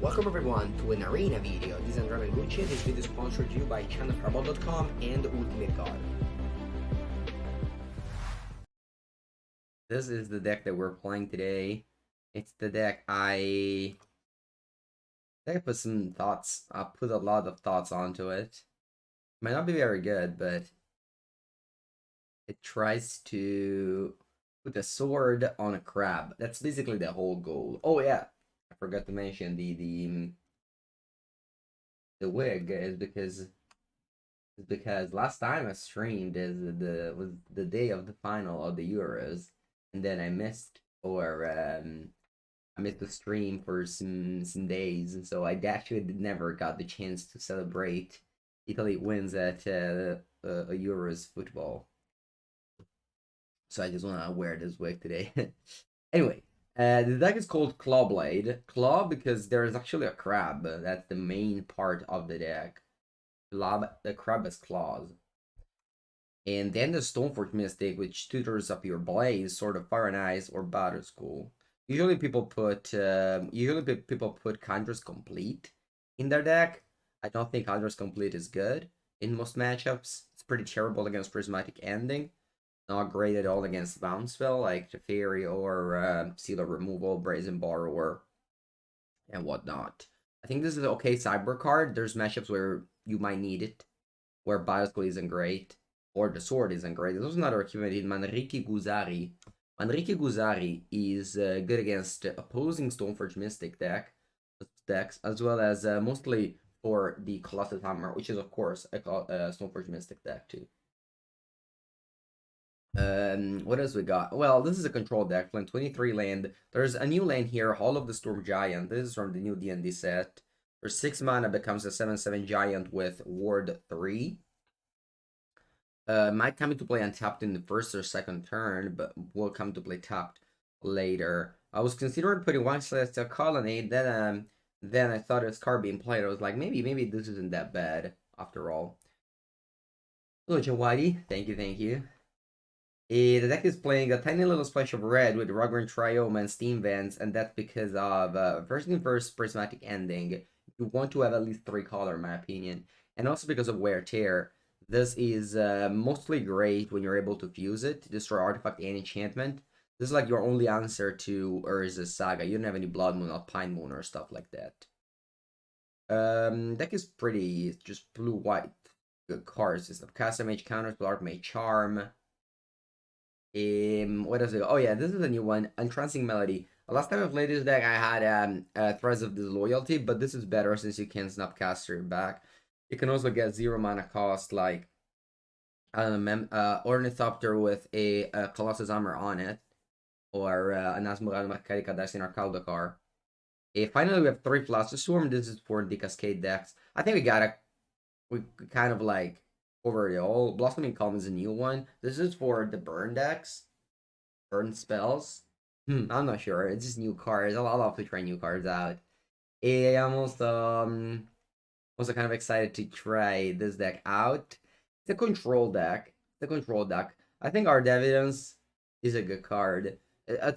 Welcome everyone to an arena video. This is Andrea Mengucci. This video is sponsored to you by channelfireball.com and Ultimate God. This is the deck that we're playing today. It's the deck I put some thoughts. I put a lot of thoughts onto it. Might not be very good, but it tries to put a sword on a crab. That's basically the whole goal. Oh yeah, I forgot to mention the wig is because last time I streamed was the day of the final of the Euros, and then I missed I missed the stream for some days, and so I actually never got the chance to celebrate Italy wins at a Euros football. So I just want to wear this wig today. Anyway, the deck is called ClawBlade. Claw because there is actually a crab. That's the main part of the deck. The crab has claws. And then the Stoneforge Mystic, which tutors up your Blaze, sort of Fire and Ice or Battle School. Usually people put Conjurer's Complete in their deck. I don't think Conjurer's Complete is good in most matchups. It's pretty terrible against Prismatic Ending. Not great at all against Bounce Spell like Teferi or Seal of Removal, Brazen Borrower, and whatnot. I think this is an okay cyber card. There's matchups where you might need it, where Bioscool isn't great, or the sword isn't great. There's also another accumulated Manrique Guzari. Manrique Guzari is good against opposing Stoneforge Mystic decks, as well as mostly for the Colossus Hammer, which is of course a Stoneforge Mystic deck too. What else we got? Well, this is a control deck, playing 23 land. There's a new land here, Hall of the Storm Giant. This is from the new D&D set. For 6 mana, becomes a 7/7 giant with Ward 3. Might come into play untapped in the first or second turn, but will come to play tapped later. I was considering putting one Celestial Colonnade, then I thought this card being played. I was like, maybe this isn't that bad after all. Hello, Jawadi. Thank you. The deck is playing a tiny little splash of red with Rugran Triome and Steam Vents, and that's because of first Prismatic Ending. You want to have at least 3 color, in my opinion, and also because of Wear Tear. This is mostly great when you're able to fuse it to destroy artifact and enchantment. This is like your only answer to Urza's Saga. You don't have any Blood Moon or Pine Moon or stuff like that. Deck is pretty, just blue-white. Good cards. It's Cast Mage counters, Dark Mage Charm. What else? Oh yeah, this is a new one, Entrancing Melody. Last time I played this deck, I had Threads of Disloyalty, but this is better since you can Snapcaster back. You can also get 0 mana cost, like Ornithopter with a Colossus Armor on it, or an Asmurad Makarica Dice in our Kaldakar. Finally, we have 3 Flash Storm. This is for the Cascade decks. I think we kind of like over it all. Blossoming Calm is a new one. This is for the burn decks. Burn spells. I'm not sure. It's just new cards. I'll love to try new cards out. I'm also kind of excited to try this deck out. It's a control deck. I think Our Evidence is a good card.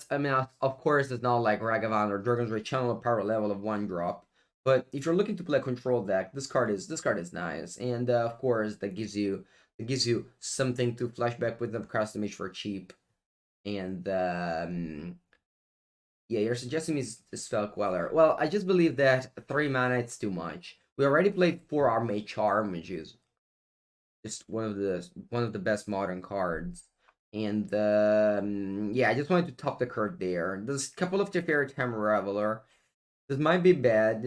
I mean, of course, it's not like Ragavan or Dragon's Ray Channel power level of 1-drop. But if you're looking to play a control deck, this card is nice, and of course that gives you something to flashback with the custom image for cheap. And yeah, you're suggesting me Spell Queller. Well, I just believe that 3 mana it's too much. We already played 4 Armade Charm, which is just one of the best modern cards. And yeah, I just wanted to top the card there. There's a couple of Teferi Time Reveler. This might be bad,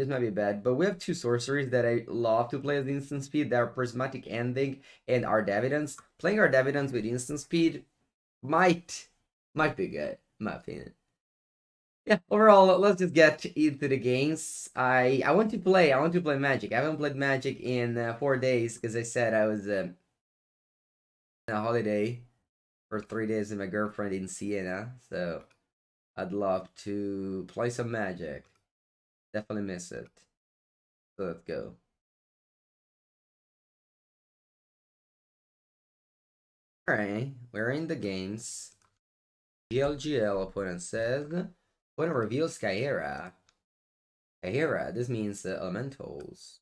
but we have 2 sorceries that I love to play as instant speed. That are Prismatic Ending and Art Evidence. Playing Art Evidence with instant speed might be good, in my opinion. Yeah, overall, let's just get into the games. I want to play Magic. I haven't played Magic in 4 days because I said I was on a holiday for 3 days with my girlfriend in Siena. So I'd love to play some Magic. Definitely miss it. So let's go. Alright, we're in the games. GLGL opponent says, opponent reveals Skyera. Kahira, this means elementals.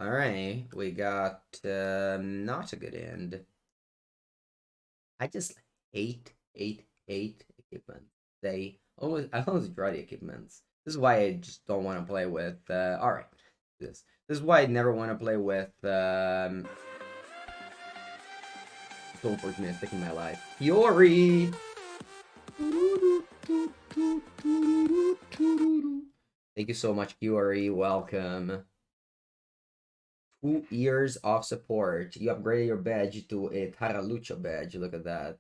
Alright, we got not a good end. I just hate equipment. I always draw the equipments. This is why I just don't want to play with alright. This is why I never want to play with so unfortunate in my life. Yori! Thank you so much, Yori. Welcome. 2 years of support. You upgraded your badge to a Taralucha badge. Look at that.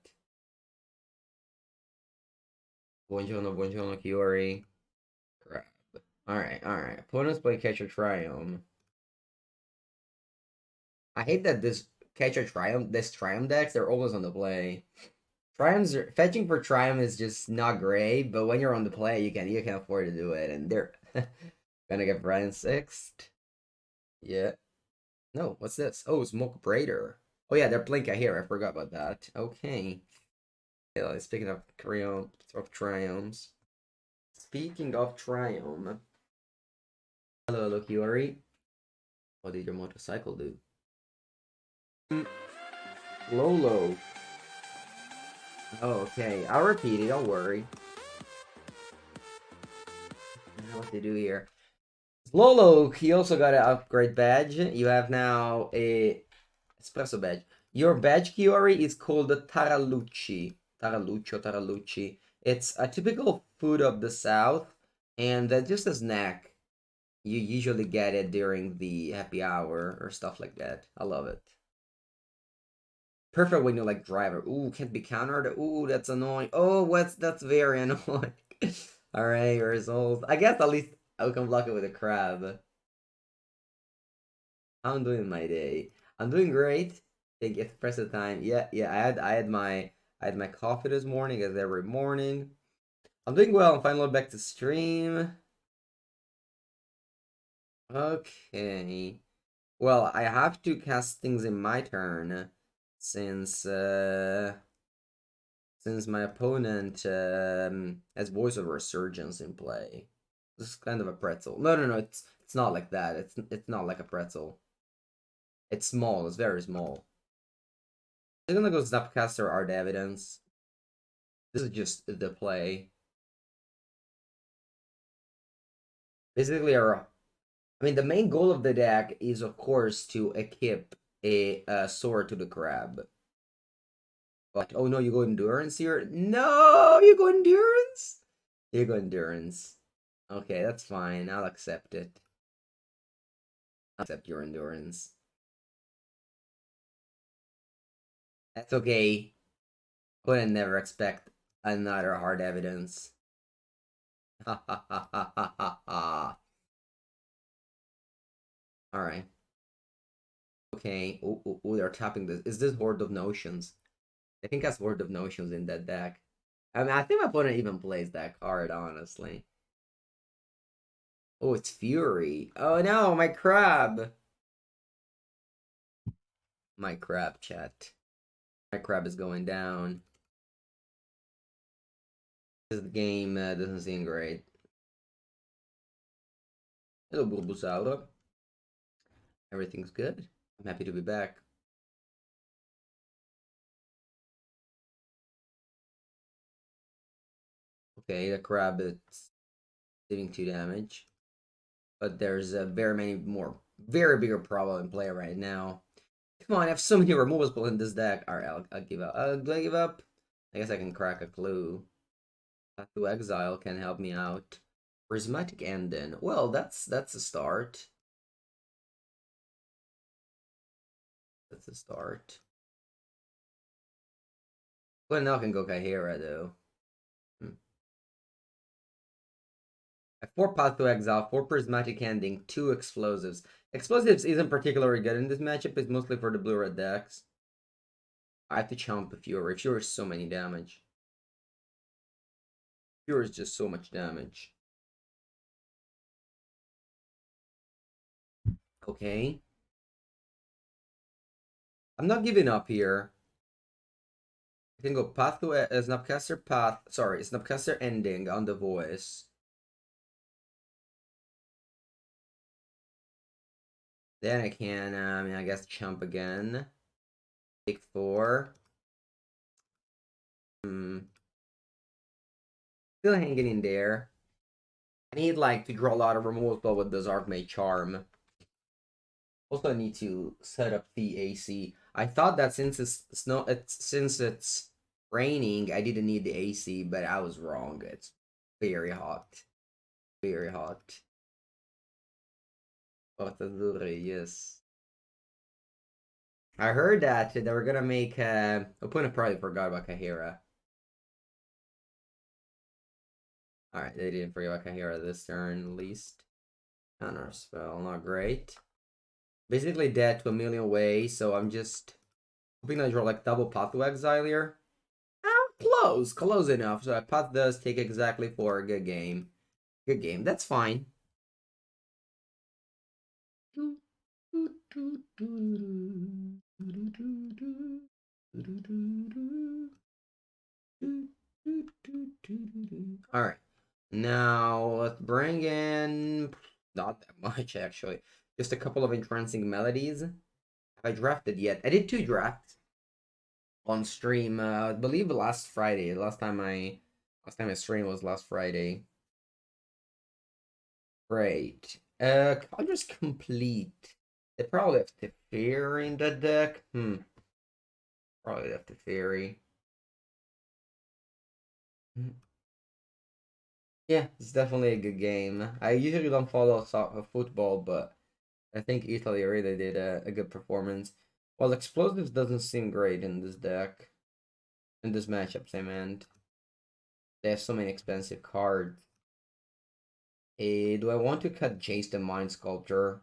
Buongiorno, buongiorno, Kiori. Crap. Alright. Opponents play Catcher Triumph. I hate that this Triumph decks, they're always on the play. Fetching for Triumph is just not great, but when you're on the play, you can afford to do it, and they're gonna get Brian sixth. Yeah. No, what's this? Oh, Smoke Braider. Oh yeah, they're playing here. I forgot about that. Okay. Yeah, speaking of triumphs. Speaking of triumph. Hello, Lokiori. What did your motorcycle do? Lolo. Oh, okay. I'll repeat it, don't worry. I don't know what to do here. Lolo, he also got an upgrade badge. You have now a espresso badge. Your badge, Kiori, is called the Taralucci. Taralucci. It's a typical food of the South, and just a snack. You usually get it during the happy hour or stuff like that. I love it. Perfect when you like driver. Ooh, can't be countered. Ooh, that's annoying. Oh, that's very annoying. All right, results. I guess at least I can block it with a crab. How I'm doing my day. I'm doing great. Take espresso time. Yeah. I had my coffee this morning, as every morning. I'm doing well. I'm finally back to stream. Okay. Well, I have to cast things in my turn since my opponent has Voice of Resurgence in play. This is kind of a pretzel. No. It's not like that. It's not like a pretzel. It's small. It's very small. I'm gonna go Snapcaster Art Evidence. This is just the play. Basically, the main goal of the deck is, of course, to equip a sword to the crab. But, oh no, you go Endurance here? No, you go Endurance? You go Endurance. Okay, that's fine. I'll accept it. I'll accept your Endurance. That's okay. Couldn't never expect another hard evidence. Ha ha ha ha ha ha ha. Alright. Okay. Oh, they're tapping this. Is this Horde of Notions? I think that's Horde of Notions in that deck. I think my opponent even plays that card, honestly. Oh, it's Fury. Oh no, my crab. My crab, chat. My crab is going down. This game doesn't seem great. Hello, Bulbasaur. Everything's good. I'm happy to be back. Okay, the crab is dealing 2 damage. But there's very bigger problem in play right now. Come on, I have so many removals in this deck. Alright, I'll give up. Do I give up? I guess I can crack a clue. Path to Exile can help me out. Prismatic Ending. Well, that's a start. That's a start. Well, now I can go Kahira, though. I have 4 Path to Exile, 4 Prismatic Ending, 2 Explosives. Explosives isn't particularly good in this matchup. It's mostly for the blue-red decks. I have to chomp a Fury. Fury is so many damage. Fury is just so much damage. Okay. I'm not giving up here. I can go Path to Snapcaster Path. Sorry, Snapcaster Ending on the Voice. Then I can, I guess, chump again. Take 4. Hmm. Still hanging in there. I need, like, to draw a lot of removals, but with this Archmage Charm. Also, I need to set up the AC. I thought that since it's raining, I didn't need the AC, but I was wrong. It's very hot. Very hot. Portadure, yes. I heard that they were gonna make opponent probably forgot about Kahira. Alright, they didn't forget about Kahira this turn at least. Counter spell, not great. Basically dead to a million ways, so I'm just hoping I draw like double Path to Exile here. Ah, close enough. So Path does take exactly 4. Good game. Good game. That's fine. All right. Now let's bring in not that much actually. Just a couple of entrancing melodies. Have I drafted yet? I did 2 drafts on stream. I believe last Friday. Last time I streamed was last Friday. Great. I'll just complete. They probably have Teferi in the deck. Probably have Teferi. Yeah, it's definitely a good game. I usually don't follow football, but I think Italy really did a good performance. Well, explosives doesn't seem great in this deck, in this matchup, same end. They have so many expensive cards. Do I want to cut Jace the Mind Sculptor?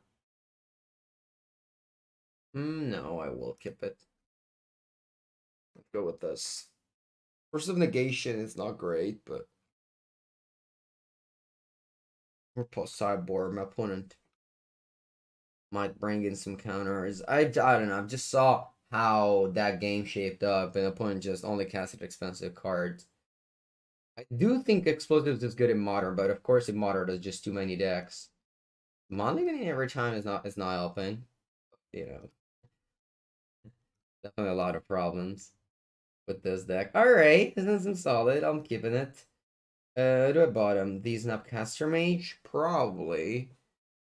No, I will keep it. Let's go with this. Force of Negation is not great, but we're plus sideboard. My opponent might bring in some counters. I don't know. I just saw how that game shaped up, and the opponent just only casted expensive cards. I do think explosives is good in modern, but of course in modern there's just too many decks. Mulliganing every time is not helping. You know, definitely a lot of problems with this deck. Alright, this is some solid. I'm keeping it. Do I bottom the Snapcaster Mage? Probably.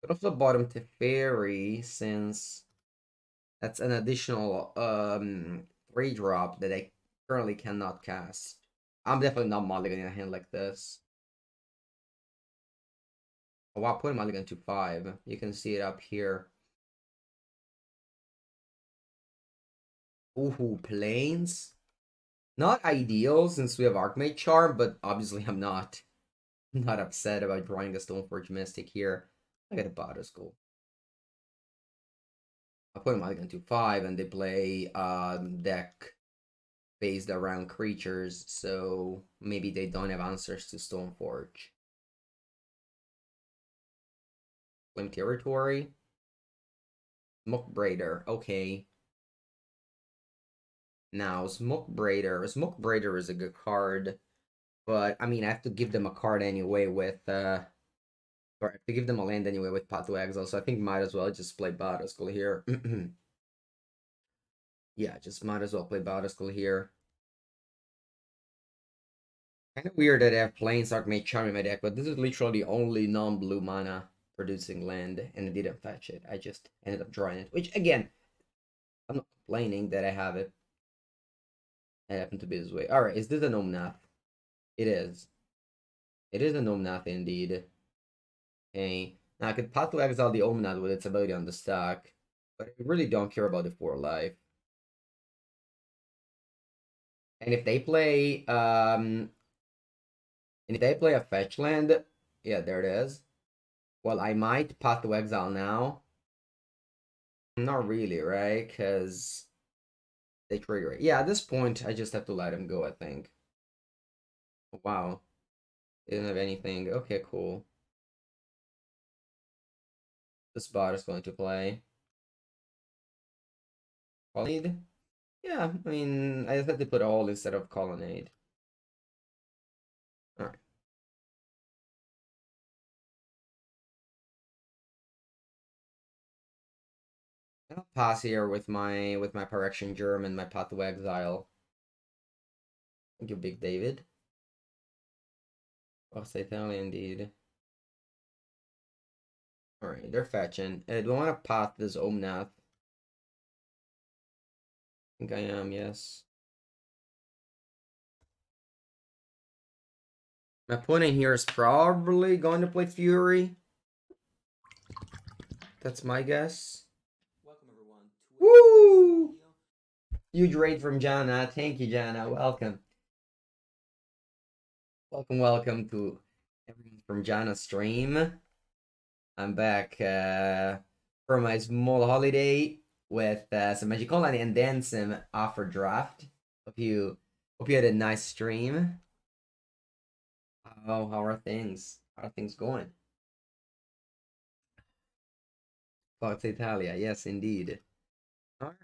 But also bottom to Fairy since that's an additional 3 drop that I currently cannot cast. I'm definitely not mulliganing a hand like this. Oh, wow, put mulligan to 5. You can see it up here. Ooh, planes. Not ideal since we have Archmage Charm, but obviously I'm not upset about drawing a Stoneforge Mystic here. I got a Bada School. I put mulligan to 5 and they play deck based around creatures, so maybe they don't have answers to Stoneforge. Flame Territory. Smoke Braider, okay. Now, Smoke Braider is a good card, but I mean, I have to give them a card anyway with, or I have to give them a land anyway with Path to Exile, so I think might as well just play Bottiskull here. Yeah, just might as well play Bottiskull here. Kind of weird that I have Planeswalker Mage Charm in my deck, but this is literally the only non-blue mana producing land, and I didn't fetch it. I just ended up drawing it, which again, I'm not complaining that I have it. It happened to be this way. Alright, is this a Nomnath? It is. It is a Nomnath indeed. Okay. Now I could possibly exile the Omnath with its ability on the stack, but I really don't care about the 4 life. And if they play a fetch land, yeah, there it is. Well, I might Path to Exile now. Not really, right? Because they trigger it. Yeah, at this point, I just have to let him go, I think. Wow. They didn't have anything. Okay, cool. This bot is going to play. Colonnade? Yeah, I mean, I just had to put all instead of Colonnade. Alright. I'll pass here with my Correction Germ and my Path to Exile. Thank you, Big David. Lost Italy indeed. Alright, they're fetching. Do I want to path this Omnath? I think I am, yes. My opponent here is probably going to play Fury. That's my guess. Welcome everyone. Woo! Huge raid from Jana. Thank you, Jana. Welcome. Welcome to everyone from Jana's stream. I'm back for my small holiday with some Magic Online and then some offer draft. Hope you had a nice stream. How are things? How are things going? Forza Italia, yes, indeed. All right.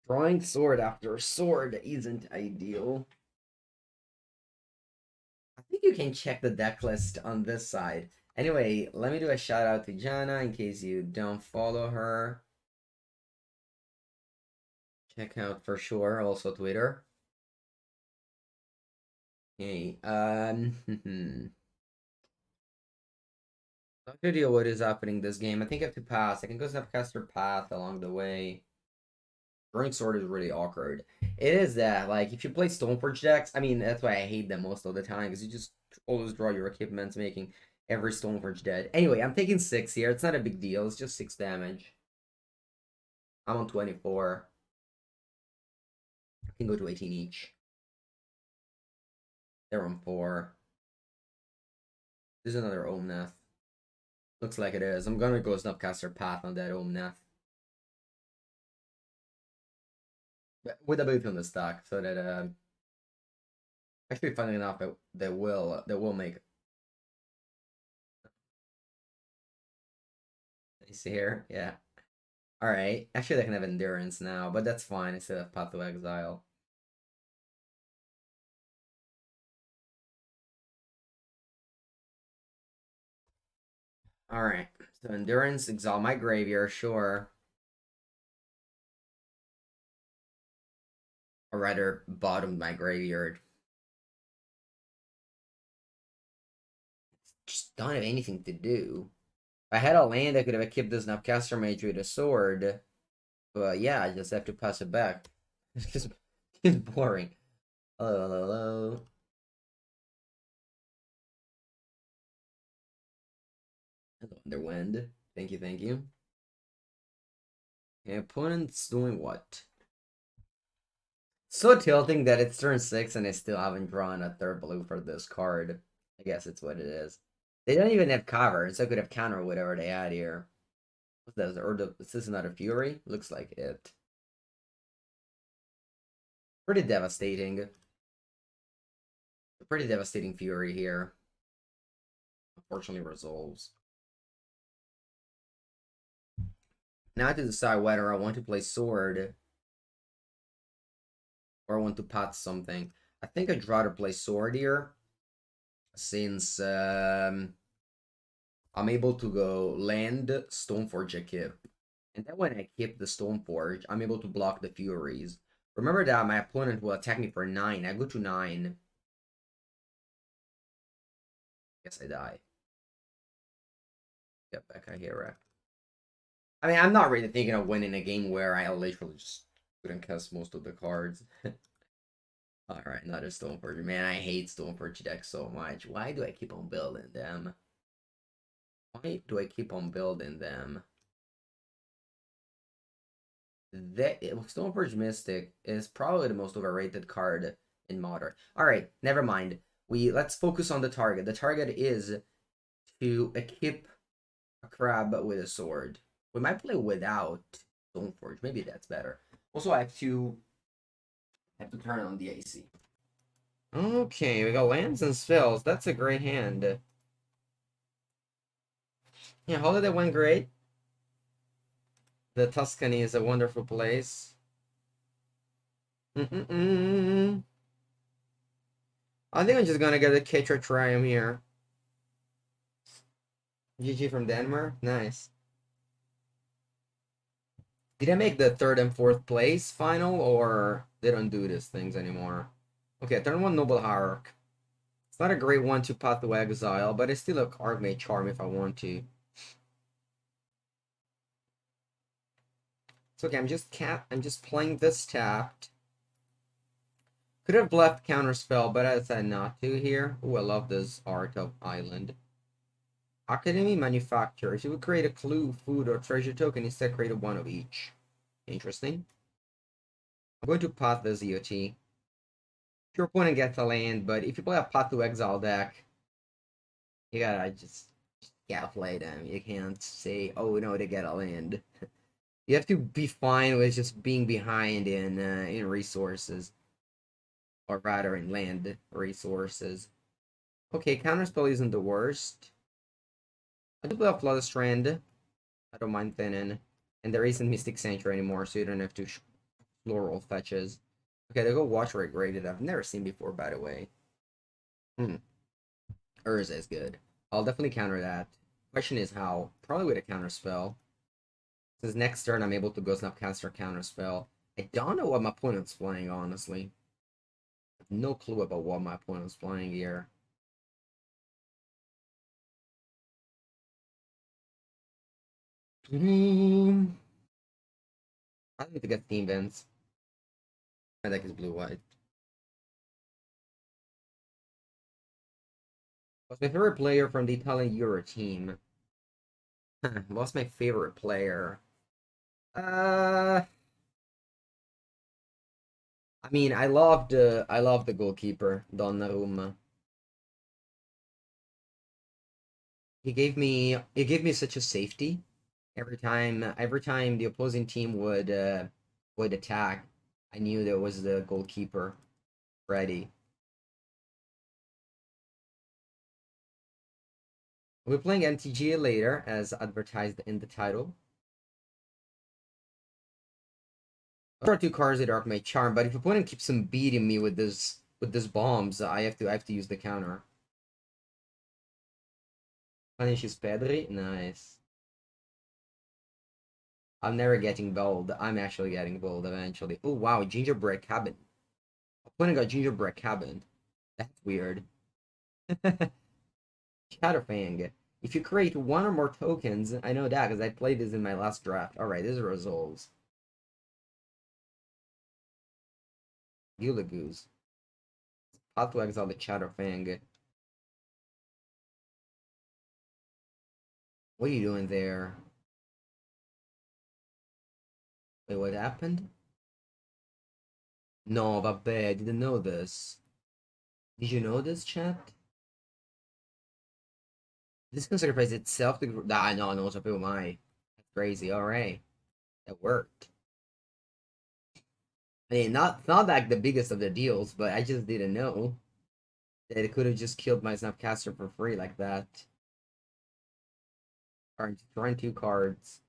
Drawing sword after sword isn't ideal. I think you can check the deck list on this side. Anyway, let me do a shout out to Jana in case you don't follow her. Check out for sure also Twitter. Okay, not sure idea what is happening this game. I think I have to pass. I can go Snapcaster Path along the way. Drawing Sword is really awkward. It is that, like, if you play Stoneforge decks, I mean, that's why I hate them most of the time, because you just always draw your equipment, making every Stoneforge dead. Anyway, I'm taking 6 here. It's not a big deal. It's just 6 damage. I'm on 24. I can go to 18 each. They're on 4. There's another Omnath. Looks like it is. I'm gonna go Snapcaster Path on that Omnath. With ability on the stock, so that actually funny enough that will make you see here, yeah. Alright. Actually I can have endurance now, but that's fine instead of Path to Exile. Alright. So endurance, exile my graveyard, sure. Or rather bottom my graveyard. Just don't have anything to do. If I had a land, I could have kept this Snapcaster Mage with a sword. But yeah, I just have to pass it back. It's just it's boring. Hello. Hello, Underwind. Thank you. Okay, opponent's doing what? So tilting that it's turn 6 and I still haven't drawn a third blue for this card. I guess it's what it is. They don't even have cover, so I could have counter whatever they had here. What's this? Is this another Fury? Looks like it. Pretty devastating. A pretty devastating Fury here. Unfortunately resolves. Now I have to decide whether I want to play Sword or I want to pot something. I think I'd rather play Sword here, since I'm able to go land, Stoneforge a Kip. And then when I keep the Stoneforge, I'm able to block the Furies. Remember that my opponent will attack me for 9. I go to 9. Guess I die. Get back Ahira. I mean, I'm not really thinking of winning a game where I literally just couldn't cast most of the cards. Alright, another Stoneforge. Man, I hate Stoneforge decks so much. Why do I keep on building them? Stoneforge Mystic is probably the most overrated card in Modern. Alright, never mind. Let's focus on the target. The target is to equip a crab with a sword. We might play without Stoneforge. Maybe that's better. Also, I have to turn on the AC. Okay, we got lands and spells. That's a great hand. Yeah, Holiday went great. The Tuscany is a wonderful place. I think I'm just gonna get a Ketra Triumph here. GG from Denmark? Nice. Did I make the third and fourth place final, or they don't do these things anymore? Okay, turn one Noble Hierarch. It's not a great one to Path to Exile, but it's still a Archmage Charm if I want to. It's okay, I'm just playing this tapped. Could have left Counterspell, but I decided not to here. Oh, I love this art of Island. Academy Manufacturers. You would create a clue, food, or treasure token, instead create one of each. Interesting. I'm going to Path this EOT. Your opponent gets a land, but if you play a Path to Exile deck, you gotta just gotta play them. You can't say, oh no, they get a land. You have to be fine with just being behind in resources, or rather in land resources. Okay, Counterspell isn't the worst. I do play a Flood Strand. I don't mind thinning. And there isn't Mystic Sanctuary anymore, so you don't have to floral fetches. Okay, they go Watch Rate graded. I've never seen before, by the way. Urza is good. I'll definitely counter that. Question is how. Probably with a counter spell. Since next turn I'm able to go Snapcaster counter spell. I don't know what my opponent's playing, honestly. I have no clue about what my opponent's playing here. I need to get Steam Vents. My deck is blue-white. What's my favorite player from the Italian Euro team? What's my favorite player? I mean, I love the goalkeeper, Donnarumma. He gave me such a safety. Every time the opposing team would attack, I knew there was the goalkeeper ready. We're playing MTGO later, as advertised in the title. I'll draw two cards that are my charm, but if opponent keeps on beating me with this bombs, I have to use the counter. Punishes Pedri, nice. I'm never getting bold. I'm actually getting bold eventually. Oh wow, gingerbread cabin. Opponent got gingerbread cabin. That's weird. Shadowfang. If you create one or more tokens, I know that because I played this in my last draft. Alright, these are results. Gulagoose. Path to exile the Shadowfang. What are you doing there? Wait, what happened? No, vabbè, I didn't know this. Did you know this, chat? This can sacrifice itself to... Ah, no, no, so people my. That's crazy, alright. That worked. I mean, not like the biggest of the deals, but I just didn't know that it could have just killed my Snapcaster for free like that. Alright, drawing two cards.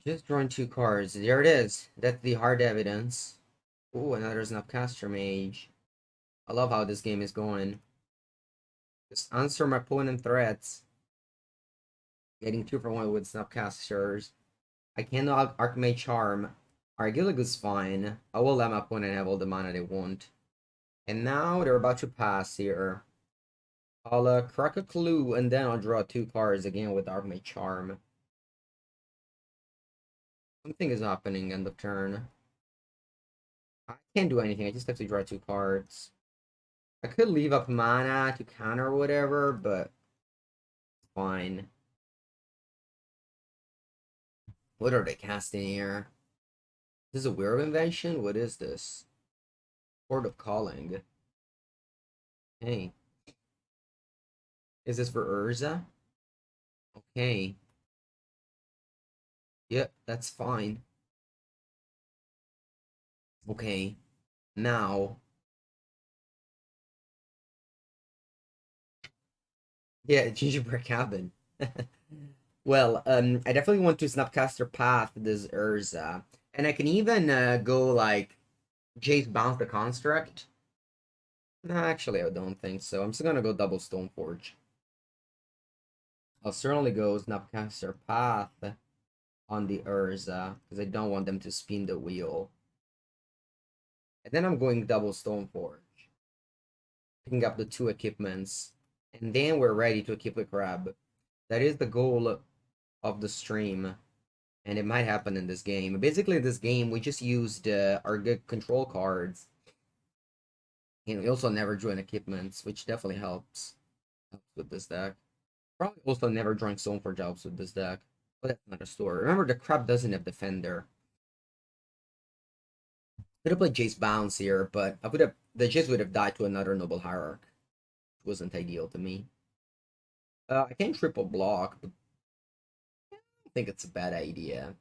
Just drawing two cards. There it is. That's the hard evidence. Ooh, another Snapcaster Mage. I love how this game is going. Just answer my opponent threats. Getting 2 for 1 with Snapcasters. I cannot Archmage Charm. Argillig is fine. I will let my opponent have all the mana they want. And now they're about to pass here. I'll crack a clue and then I'll draw two cards again with Archmage Charm. Something is happening end of turn. I can't do anything. I just have to draw two cards. I could leave up mana to counter or whatever, but it's fine. What are they casting here? This is a weird invention? What is this? Port of Calling. Hey. Is this for Urza? Okay. Yep, that's fine. Okay. Now. Yeah, gingerbread cabin. Well, I definitely want to Snapcaster Path this Urza. And I can even go like Jace Bounce the Construct. No, actually, I don't think so. I'm just gonna go double Stoneforge. I'll certainly go Snapcaster Path on the Urza, because I don't want them to spin the wheel. And then I'm going double Stoneforge, picking up the two equipments. And then we're ready to equip the crab. That is the goal of the stream. And it might happen in this game. Basically, this game, we just used our good control cards. And we also never drew equipments, which definitely helps with this deck. Probably also never drawing Stoneforge helps with this deck. But that's another story. Remember, the crab doesn't have Defender. Could have played Jace Bounce here, but I would have the Jace would have died to another Noble Hierarch. Which wasn't ideal to me. I can triple block, but I don't think it's a bad idea.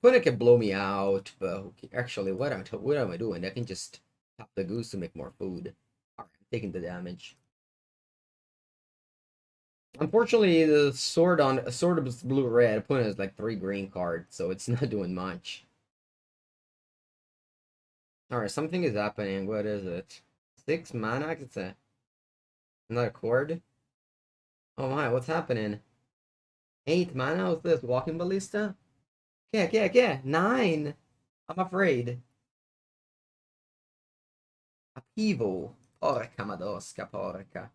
Quinn can blow me out, but actually, what am I doing? I can just tap the goose to make more food. Alright, I'm taking the damage. Unfortunately, the sword of blue red opponent has like 3 green cards, so it's not doing much. Alright, something is happening. What is it? 6 mana? It's another chord. Oh my, what's happening? 8 mana? What's this? Walking Ballista? Yeah. 9! I'm afraid. Upheaval. Porca madosca, porca.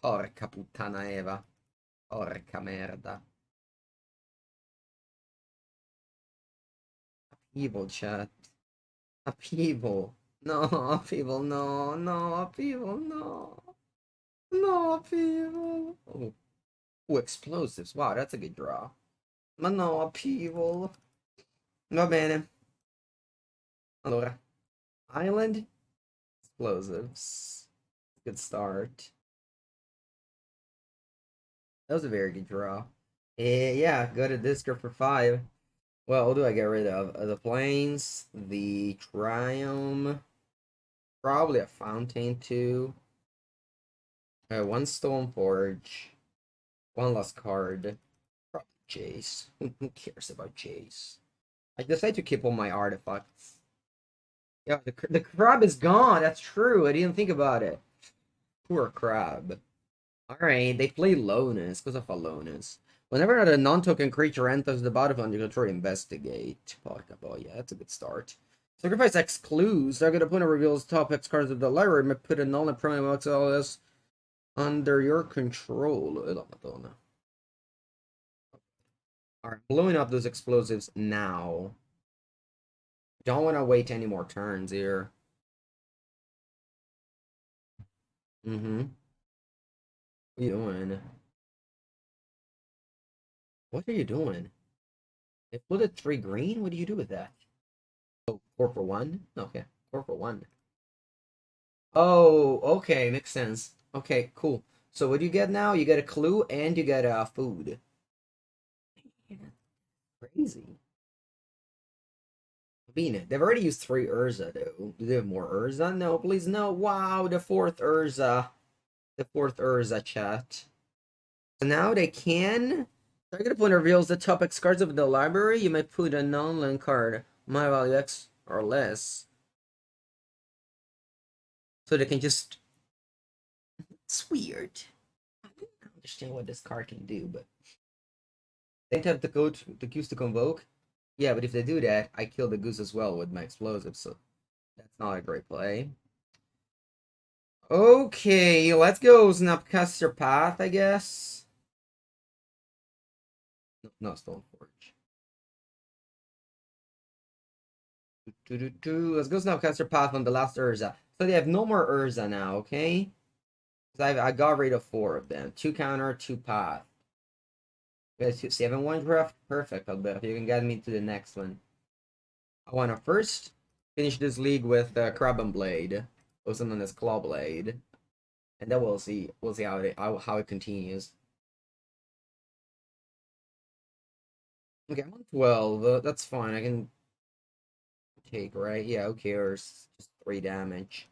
Porca puttana Eva. Porca merda. Upheaval, chat. Upheaval. No, upheaval, no, upheaval, no. No, upheaval. Oh. Ooh, explosives. Wow, that's a good draw. Ma no, upheaval. Va bene. Allora. Island. Explosives. Good start. That was a very good draw. Yeah, go to Discord for 5. Well, what do I get rid of? The planes, the Triumph, probably a Fountain too. 1 Stoneforge, 1 lost card. Probably Jace. Who cares about Jace? I decided to keep all my artifacts. Yeah, the crab is gone. That's true. I didn't think about it. Poor crab. Alright, they play Lonus because of a Lonus. Whenever a non-token creature enters the battlefield, you control investigate. Porca yeah, that's a good start. Sacrifice X clues. Target opponent reveals top X cards of the library. May put a null and permanent XLS under your control. Alright, blowing up those explosives now. Don't want to wait any more turns here. Mm-hmm. What are you doing? What are you doing? They flooded 3 green? What do you do with that? Oh, 4 for 1? Okay, 4 for 1. Oh, okay, makes sense. Okay, cool. So what do you get now? You get a clue and you get food. Yeah, crazy. I mean, they've already used 3 Urza, though. Do they have more Urza? No, please, no. Wow, the 4th Urza. The 4th Urza, chat. So now they can... Target opponent reveals the top X cards of the library. You may put a non-land card, my value X or less. So they can just... It's weird. I don't understand what this card can do, but... They have the code, the goose to convoke. Yeah, but if they do that, I kill the goose as well with my explosive, so that's not a great play. Okay, let's go Snapcaster Path, I guess. No, Stoneforge. Let's go Snapcaster Path on the last Urza. So they have no more Urza now, okay? Because I got rid of 4 of them. 2 counter, 2 path. You guys 7-1 draft? Perfect, I'll bet. You can get me to the next one. I want to first finish this league with ClawBlade, also known as ClawBlade, and then we'll see how it continues. Okay, I'm on 12. That's fine. I can take, right? Yeah, who cares? Just 3 damage.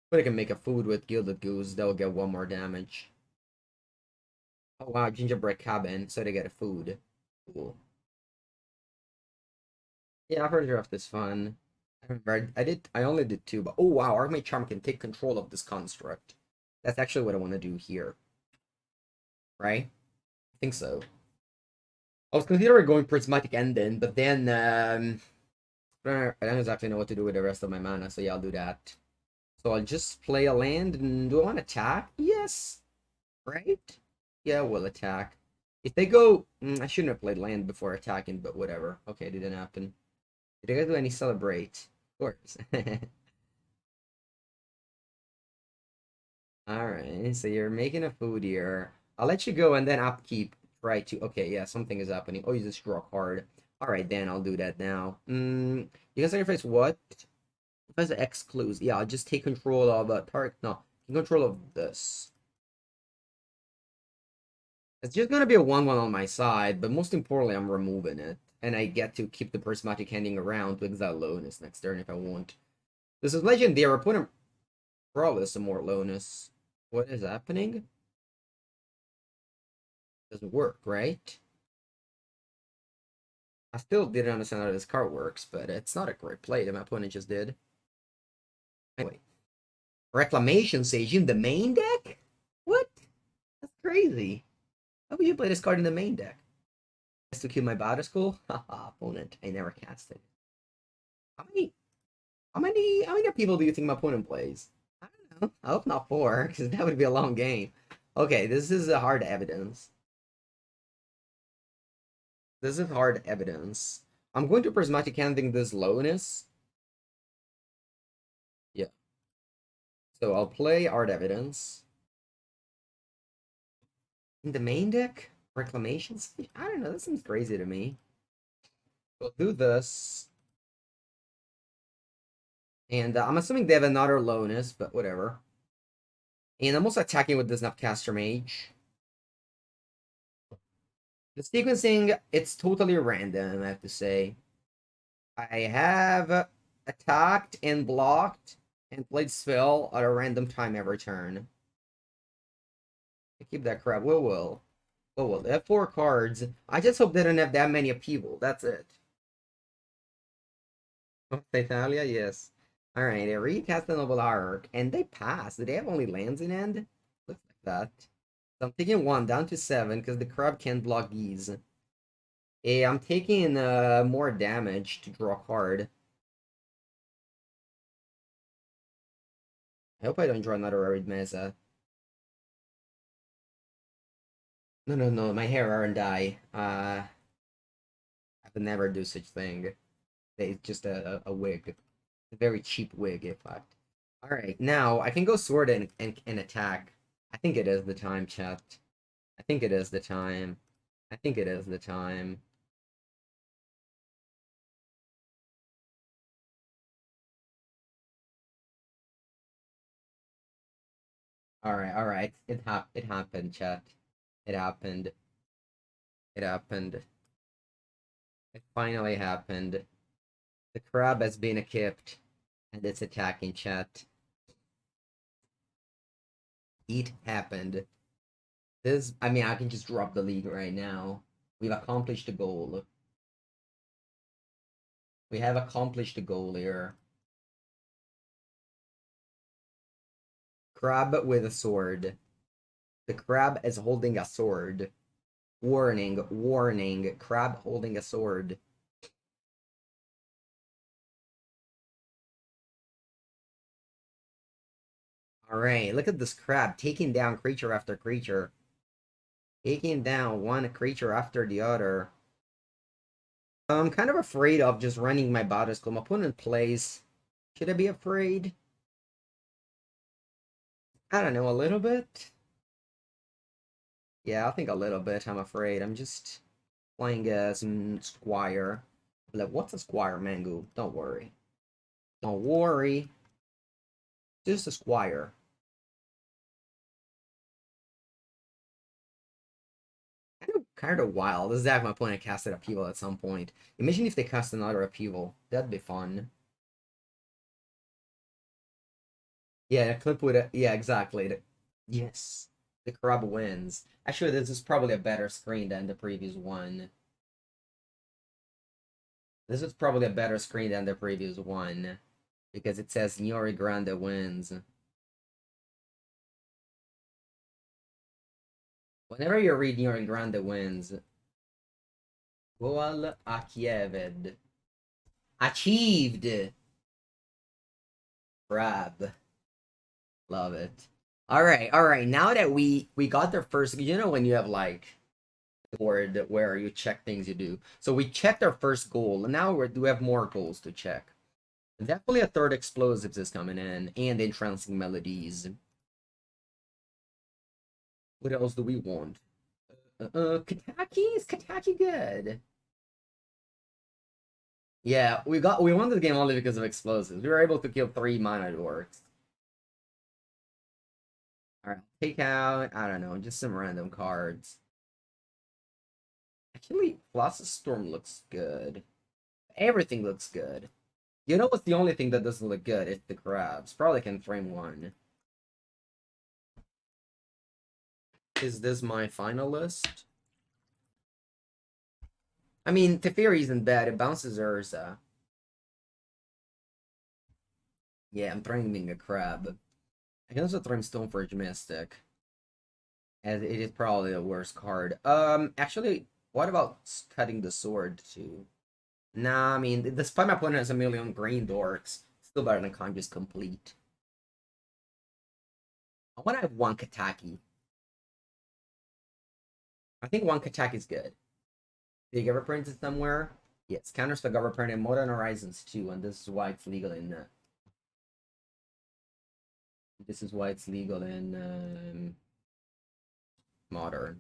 But I can make a food with Gilded Goose. They'll get 1 more damage. Oh wow, gingerbread cabin, so they get a food. Cool. Yeah, first draft is fun. I only did 2, but oh wow, Archmage Charm can take control of this construct. That's actually what I want to do here, right? I think so. I was considering going prismatic ending, but then I don't exactly know what to do with the rest of my mana, so yeah, I'll do that. So I'll just play a land, and do I want to attack? Yes, right? Yeah, we'll attack. If they go, I shouldn't have played land before attacking, but whatever. Okay, it didn't happen. Did I guys do any celebrate? Of course. Alright, so you're making a food here. I'll let you go and then upkeep. Try to. Okay, yeah, something is happening. Oh, you just draw a card. Alright, then I'll do that now. You can sacrifice what? If I excludes, yeah, I'll just take control of a target. No, take control of this. It's just gonna be a 1/1 on my side, but most importantly, I'm removing it. And I get to keep the prismatic handing around to exile Lowness next turn if I want. This is legendary. Put him probably some more Lowness. What is happening? Doesn't work, right? I still didn't understand how this card works, but it's not a great play that my opponent just did. Anyway. Reclamation Sage in the main deck? What? That's crazy. How would you play this card in the main deck? Just to kill my Bada Skull? Haha, opponent. I never cast it. How many how many people do you think my opponent plays? I don't know. I hope not four, because that would be a long game. Okay, this is a hard evidence. This is hard evidence. I'm going to prismatic handing this Lowness. Yeah. So I'll play Art Evidence. In the main deck? Reclamations? I don't know, that seems crazy to me. We'll do this. And I'm assuming they have another Lowness, but whatever. And I'm also attacking with this Snapcaster Mage. The sequencing, it's totally random, I have to say. I have attacked and blocked and played Spell at a random time every turn. I keep that crap. Well, they have 4 cards. I just hope they don't have that many upheaval. That's it. Oh, Thalia, yes. Alright, they recast the Noble Arc, and they pass. Do they have only lands in end? Looks like that. So I'm taking 1 down to 7 because the crab can't block these. I'm taking more damage to draw a card. I hope I don't draw another Arid Mesa. No, no, no, my hair aren't die. I would never do such thing. It's just a wig. A very cheap wig, in fact. Alright, now I can go sword and attack. I think it is the time, chat. I think it is the time. I think it is the time. Alright. It happened, chat. It happened. It happened. It finally happened. The crab has been equipped, and it's attacking, chat. It happened. I mean, I can just drop the league right now. We've accomplished the goal. We have accomplished the goal here. Crab with a sword. The crab is holding a sword. Warning, warning. Crab holding a sword. Alright, look at this crab taking down creature after creature. Taking down one creature after the other. I'm kind of afraid of just running my body skull. My opponent plays. Should I be afraid? I don't know, a little bit? Yeah, I think a little bit. I'm afraid. I'm just playing as Squire. Like, what's a Squire, Mango? Don't worry. Don't worry. Just a Squire. Kind of wild. This is actually my point. I casted Upheaval at some point. Imagine if they cast another Upheaval. That'd be fun. Yeah, clip with it. Yeah, exactly. Yes. The crab wins. Actually, this is probably a better screen than the previous one. This is probably a better screen than the previous one. Because it says Nyori Grande wins. Whenever you're reading your Grande wins. Goal achieved. Achieved. Grab. Love it. All right. Now that we got their first, you know when you have like board where you check things you do. So we checked our first goal, and now we have more goals to check. Definitely a third explosives is coming in, and entrancing melodies. What else do we want? Kataki? Is Kataki good? Yeah, we won the game only because of explosives. We were able to kill 3 mana dorks. Alright, take out, I don't know, just some random cards. Actually, Colossus Storm looks good. Everything looks good. You know what's the only thing that doesn't look good? It's the crabs. Probably can frame one. Is this my final list? I mean, Teferi isn't bad. It bounces Urza. Yeah, I'm framing a crab. I can also frame Stoneforge Mystic, as it is probably the worst card. Actually, what about cutting the sword too? Nah, I mean, despite my opponent has a million green dorks, still better than Conjure's Complete. I want to have one Kataki. I think one Kataki is good. Did you ever print it somewhere? Yes, counters the government in Modern Horizons 2, and this is why it's legal in. This is why it's legal in Modern.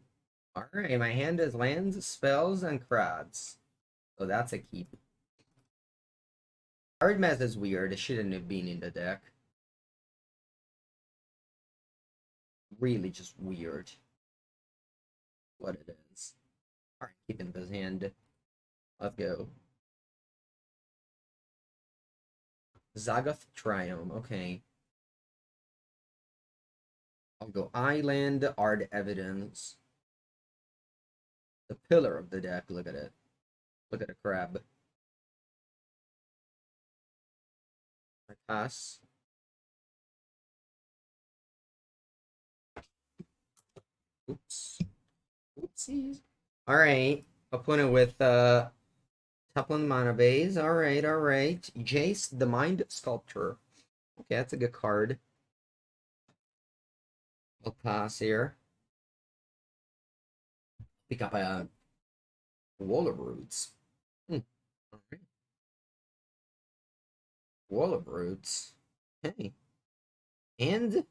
All right, my hand is lands, spells, and crabs, so that's a keep. Card math is weird. It shouldn't have been in the deck. Really, just weird. What it is. All right, keeping this hand. Let's go. Zagath Triumph. Okay. I'll go Island, Art Evidence. The pillar of the deck. Look at it. Look at the crab. I pass. Oops. Oopsies. Alright. Opponent with Tupland Mana Base. Alright, alright. Jace, the Mind Sculptor. Okay, that's a good card. I'll pass here. Pick up a Wall of Roots. Alright. Wall of Roots. Hey. And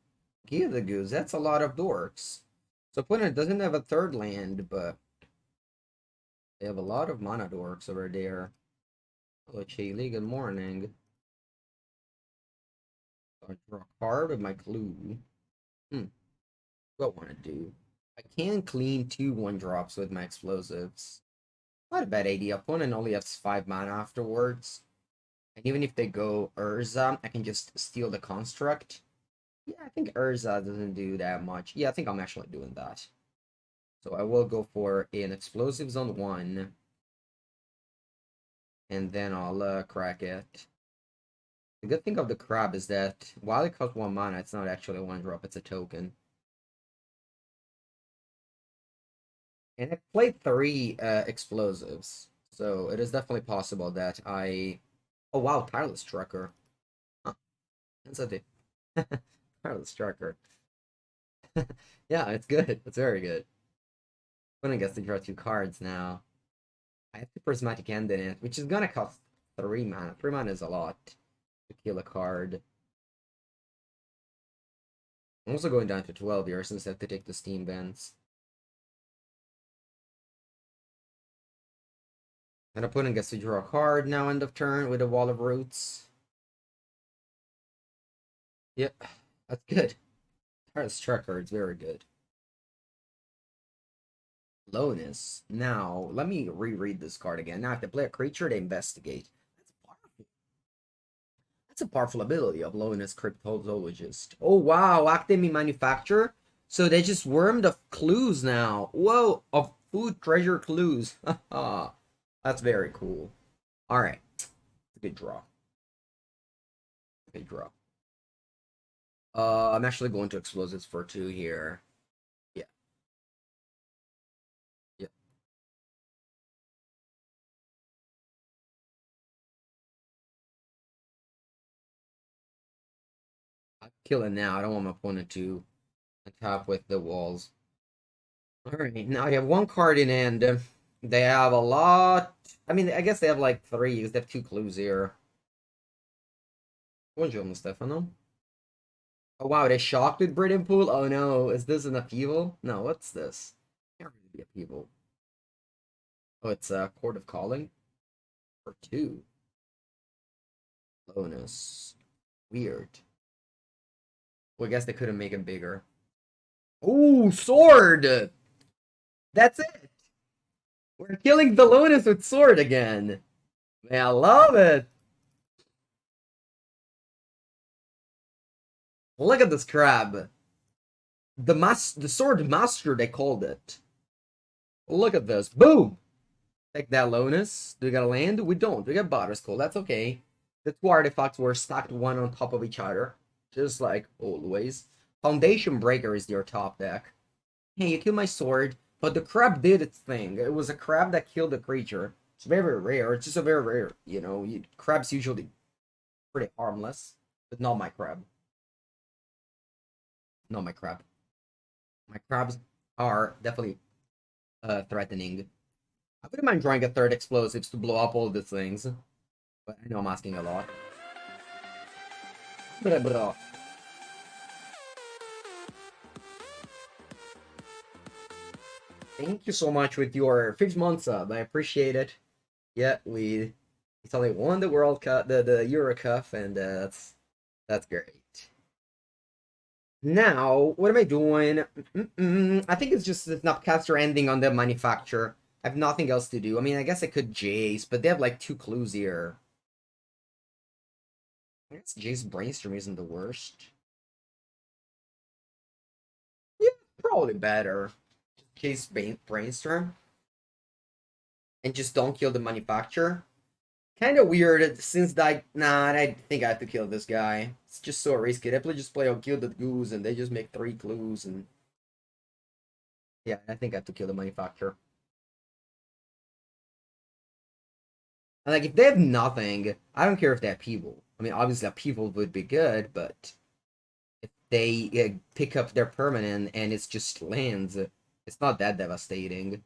Give the Goose. That's a lot of dorks. So opponent doesn't have a third land, but they have a lot of mana dorks over there. Hello, Chili. Good morning. I draw a card with my clue. What want to do? I can clean 2/1 drops with my explosives. Not a bad idea. Opponent only has 5 mana afterwards. And even if they go Urza, I can just steal the construct. Yeah, I think Urza doesn't do that much. Yeah, I think I'm actually doing that. So I will go for an explosives on 1. And then I'll crack it. The good thing of the crab is that while it costs 1 mana, it's not actually a 1 drop, it's a token. And I played 3 explosives, so it is definitely possible that I. Oh wow, Tireless Trucker. Huh. That's a thing. Tireless Trucker. Yeah, it's good. It's very good. When I guess to draw 2 cards now. I have the Prismatic End in it, which is gonna cost 3 mana. 3 mana is a lot to kill a card. I'm also going down to 12 here since I have to take the Steam Bends. An opponent gets to draw a card now end of turn with a Wall of Roots. Yep, that's good. Tireless Trucker, it's very good. Lowness. Now, let me reread this card again. Now, if they play a creature, they investigate. That's powerful. That's a powerful ability of Lowness Cryptozoologist. Oh, wow. Academy Manufacturer. So they just wormed of clues now. Whoa, of food treasure clues. That's very cool. All right. Good draw. Good draw. I'm actually going to explosives for 2 here. Yeah. I'll kill it now. I don't want my opponent to attack with the walls. Alright, now you have one card in hand. They have a lot. I mean, I guess they have like three, because they have two clues here. Buongiorno, Stefano. Oh wow, they shocked with Britain Pool? Oh no, is this an upheaval? No, what's this? Can't really be upheaval. Oh, it's a Court of Calling? For two. Bonus. Weird. Well, I guess they couldn't make it bigger. Ooh, sword! That's it! We're killing the Lotus with sword again! Man, I love it! Look at this crab. The sword master, they called it. Look at this. Boom! Take that, Lotus. Do we got a land? We don't. We got Butterskull. That's okay. The two artifacts were stacked one on top of each other. Just like always. Foundation Breaker is your top deck. Hey, you killed my sword, but the crab did its thing. It was a crab that killed the creature. It's very, very rare. It's just a very rare, crabs usually pretty harmless, but not my crab. Not my crab. My crabs are definitely threatening. I wouldn't mind drawing a third explosives to blow up all these things, but I know I'm asking a lot. Blah, blah. Thank you so much with your 5 month sub. I appreciate it. Yeah, we only won the World Cup, the Euro Cup, and that's great. Now, what am I doing? I think it's just the Snapcaster ending on the manufacturer. I have nothing else to do. I mean, I guess I could Jace, but they have like two clues here. I guess Jace Brainstorm isn't the worst. Yeah, probably better. Jace Brainstorm. And just don't kill the manufacturer. Kind of weird since that. Nah, I think I have to kill this guy. It's just so risky. They just play kill the goose and they just make 3 clues and. Yeah, I think I have to kill the manufacturer. And like, if they have nothing, I don't care if they have people. I mean, obviously, a people would be good, but if they pick up their permanent and it's just lands, it's not that devastating.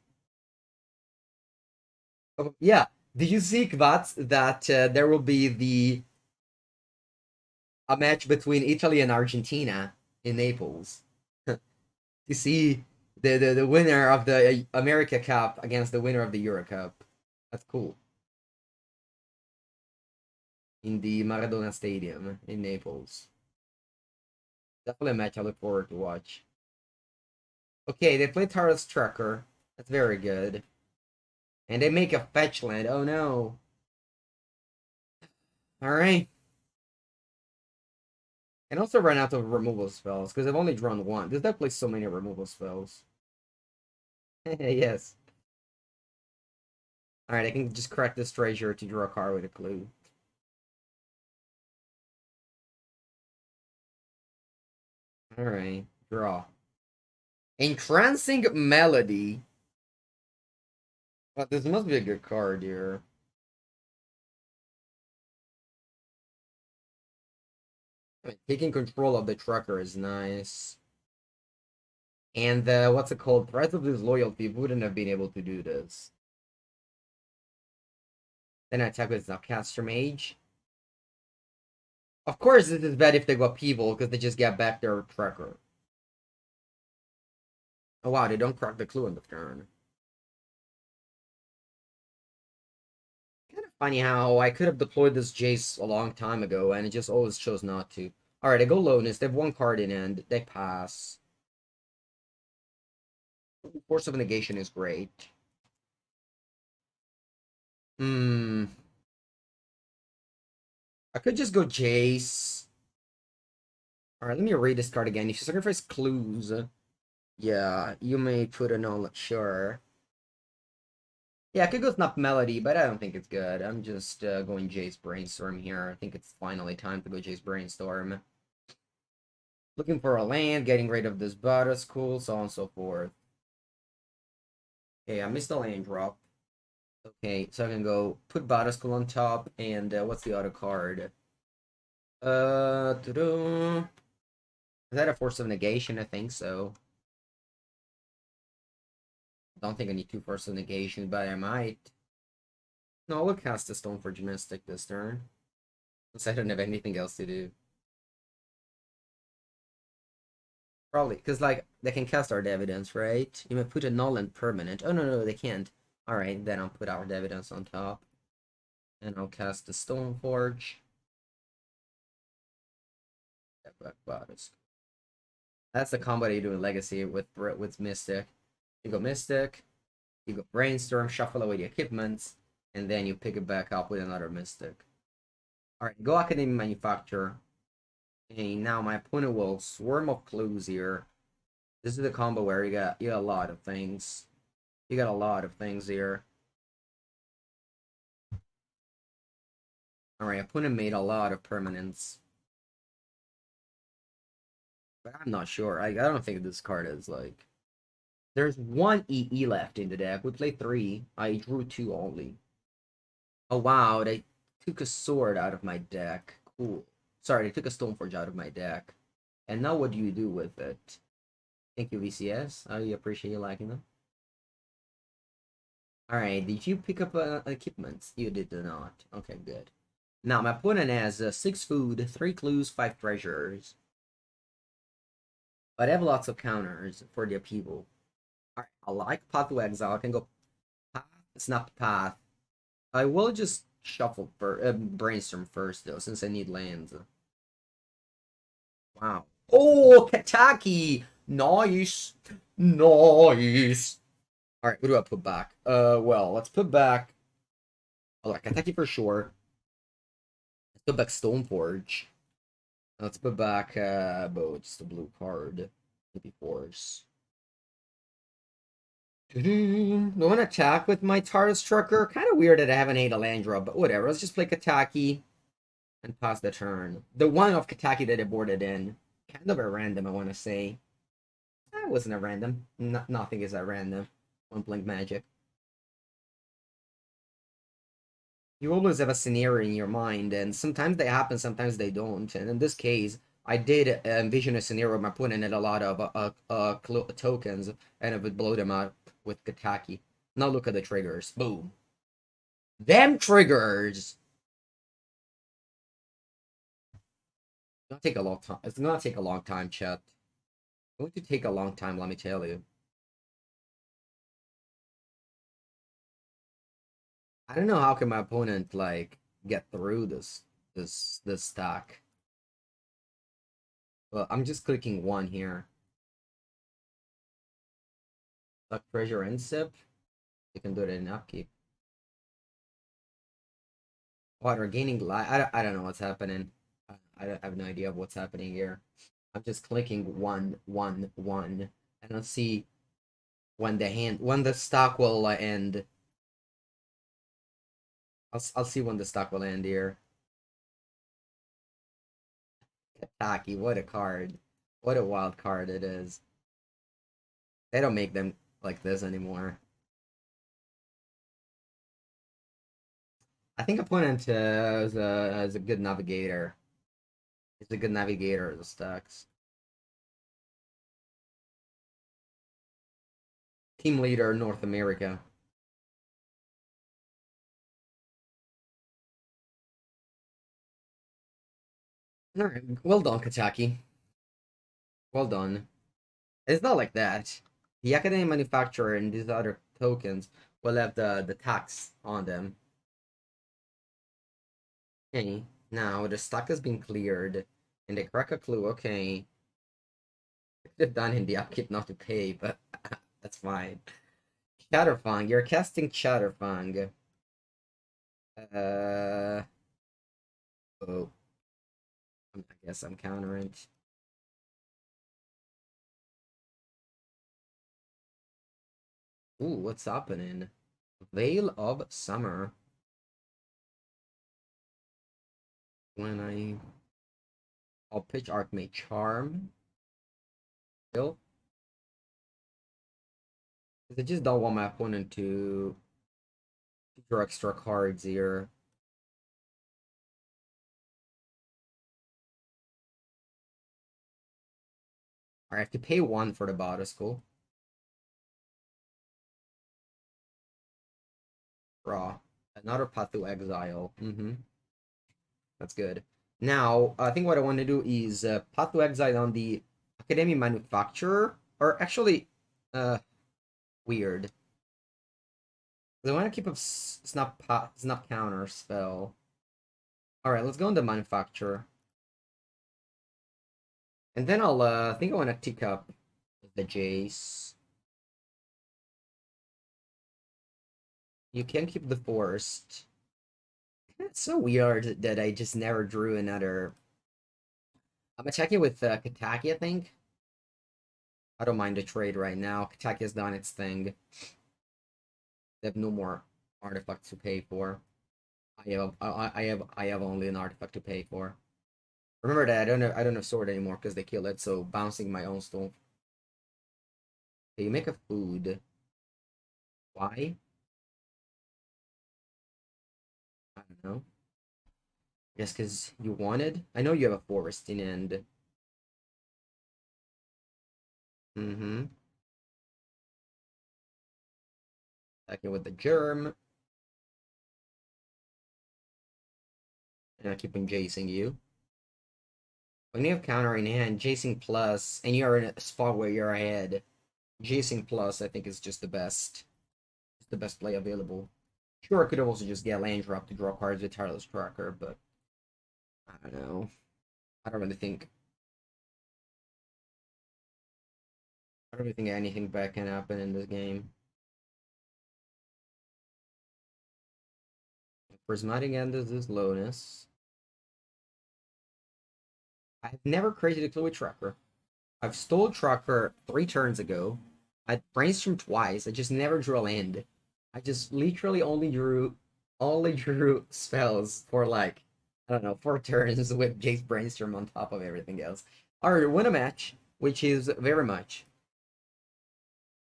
Oh, yeah. Did you see, Kvatz, that there will be a match between Italy and Argentina in Naples? You see the winner of the America Cup against the winner of the Euro Cup. That's cool. In the Maradona Stadium in Naples. Definitely a match I look forward to watch. Okay, they play Taros Trucker. That's very good. And they make a fetch land. Oh no. Alright. And also run out of removal spells, because I've only drawn one. This deck plays so many removal spells. Yes. Alright, I can just crack this treasure to draw a card with a clue. Alright, draw. Entrancing Melody. But this must be a good card here. I mean, taking control of the trucker is nice. And what's it called? Threats of Disloyalty wouldn't have been able to do this. Then I attack with Snapcaster Mage. Of course, this is bad if they go upheaval, because they just get back their trucker. Oh wow, they don't crack the clue on the turn. Kind of funny how I could have deployed this Jace a long time ago, and it just always chose not to. Alright, I go Lowness. They have one card in hand. They pass. Force of Negation is great. I could just go Jace. Alright, let me read this card again. If you sacrifice clues, yeah, you may put a no, sure. Yeah, I could go Snap Melody, but I don't think it's good. I'm just going Jace Brainstorm here. I think it's finally time to go Jace Brainstorm. Looking for a land, getting rid of this Butterskull, so on and so forth. Okay, I missed the land drop. Okay, so I can go put Butterskull on top, and what's the other card? Ta-da. Is that a force of negation? I think so. Don't think I need two force of negation, but I might. No, we'll cast the Stoneforge Mystic this turn. Since I don't have anything else to do. Probably, because, like, they can cast Art Evidence, right? You may put a null and permanent. Oh, no, they can't. Alright, then I'll put Art Evidence on top. And I'll cast the Stoneforge. That's the combo that you do in Legacy with Mystic. You go Mystic, you go Brainstorm, shuffle away the equipments, and then you pick it back up with another Mystic. Alright, go Academy Manufacturer. Okay, now my opponent will Swarm of Clues here. This is the combo where you got a lot of things. You got a lot of things here. Alright, opponent made a lot of permanents. But I'm not sure. I don't think this card is like... There's one EE left in the deck. We played 3. I drew 2 only. Oh wow, they took a sword out of my deck. Cool. Sorry, they took a Stoneforge out of my deck. And now what do you do with it? Thank you, VCS. I appreciate you liking them. Alright, did you pick up equipment? You did not. Okay, good. Now, my opponent has 6 food, 3 clues, 5 treasures. But I have lots of counters for the upheaval. Alright, I like Path to Exile. I can go Path, Snap Path. I will just shuffle for Brainstorm first, though, since I need lands. Wow. Oh, Kataki! Nice! Nice! Alright, what do I put back? Well, let's put back... Oh, Kataki for sure. Let's put back Stoneforge. Let's put back, just a blue card. Maybe Force. The one attack with my Taurus Trucker. Kind of weird that I haven't ate Alandra, but whatever. Let's just play Kataki and pass the turn. The one of Kataki that I boarded in. Kind of a random, I want to say. That wasn't a random. Nothing is a random. One blink magic. You always have a scenario in your mind, and sometimes they happen, sometimes they don't. And in this case, I did envision a scenario where my opponent had a lot of tokens, and it would blow them up with Kataki. Now look at the triggers. Boom. Them triggers! It's gonna take a long time. It's gonna take a long time, chat. It's going to take a long time, let me tell you. I don't know how can my opponent, like, get through this stack. Well, I'm just clicking 1 here. Suck treasure and sip. You can do it in upkeep. What, we're gaining life? I don't know what's happening. I have no idea of what's happening here. I'm just clicking 1, 1, 1. And let's see when the stock will end. I'll see when the stock will end here. Kataki, what a card. What a wild card it is. They don't make them like this anymore. I think opponent is a good navigator. He's a good navigator of the stacks. Team leader, North America. Alright, well done, Kataki. Well done. It's not like that. The Academy Manufacturer and these other tokens will have the tax on them. Okay, now the stock has been cleared. And they crack a clue, okay. They've done in the upkeep not to pay, but that's fine. Chatterfang, you're casting Chatterfang. Oh. I guess I'm countering. Ooh, what's happening? Veil of Summer. I'll pitch Archmage Charm. Still. I just don't want my opponent to draw extra cards here. I have to pay 1 for the bottle. Raw. Another path to exile. That's good. Now, I think what I want to do is path to exile on the Academy Manufacturer. Or actually, uh, weird. 'Cause I want to keep up snap counter spell. Alright, let's go on the Manufacturer. And then I'll, I think I want to tick up the Jace. You can keep the Forest. It's so weird that I just never drew another. I'm attacking with Kataki, I think. I don't mind the trade right now. Kataki has done its thing. They have no more artifacts to pay for. I have only an artifact to pay for. Remember that I don't have sword anymore because they killed it, so bouncing my own stone. Okay, you make a food. Why? I don't know. Just because you wanted? I know you have a forest in end. Mm-hmm. Attacking with the germ. And I keep on chasing you. When you have counter in hand, chasing plus, and you're in a spot where you're ahead, chasing plus I think is just the best. It's the best play available. Sure, I could also just get land drop to draw cards with Tireless Tracker, but I don't know. I don't really think I don't really think anything bad can happen in this game. Prismatic End is this lowness. I've never created a Clue Tracker. I've stole Tracker 3 turns ago. I brainstormed twice. I just never drew a land. I just literally only drew spells for like I don't know 4 turns with Jace Brainstorm on top of everything else. Alright, win a match, which is very much.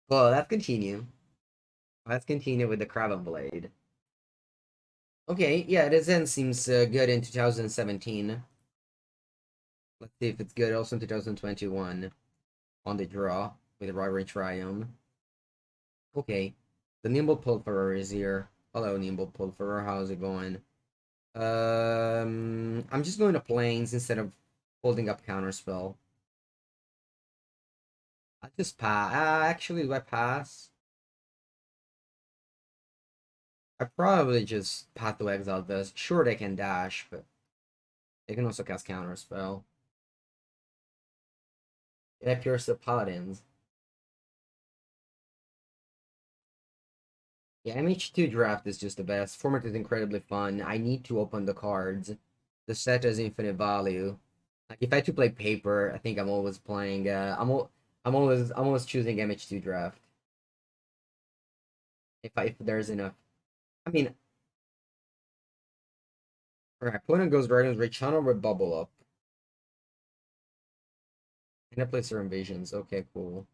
Well, let's continue. Let's continue with the ClawBlade. Okay, yeah, this end seems good in 2017. Let's see if it's good also in 2021 on the draw with Rivalry Triumph. Okay, the Nimble Pilferer is here. Hello, Nimble Pilferer. How's it going? I'm just going to planes instead of holding up counterspell. I just pass. Actually, do I pass? I probably just Path to Exile this. Sure, they can dash, but they can also cast counterspell. It appears the Paladins. Yeah, MH2 draft is just the best. Format is incredibly fun. I need to open the cards. The set has infinite value. Like if I had to play paper, I think I'm always playing. I'm always choosing MH2 draft. If there's enough, I mean, alright. Opponent goes Dragon's Rage Channel with Bubble Up. And I play Certain Visions. Okay, cool.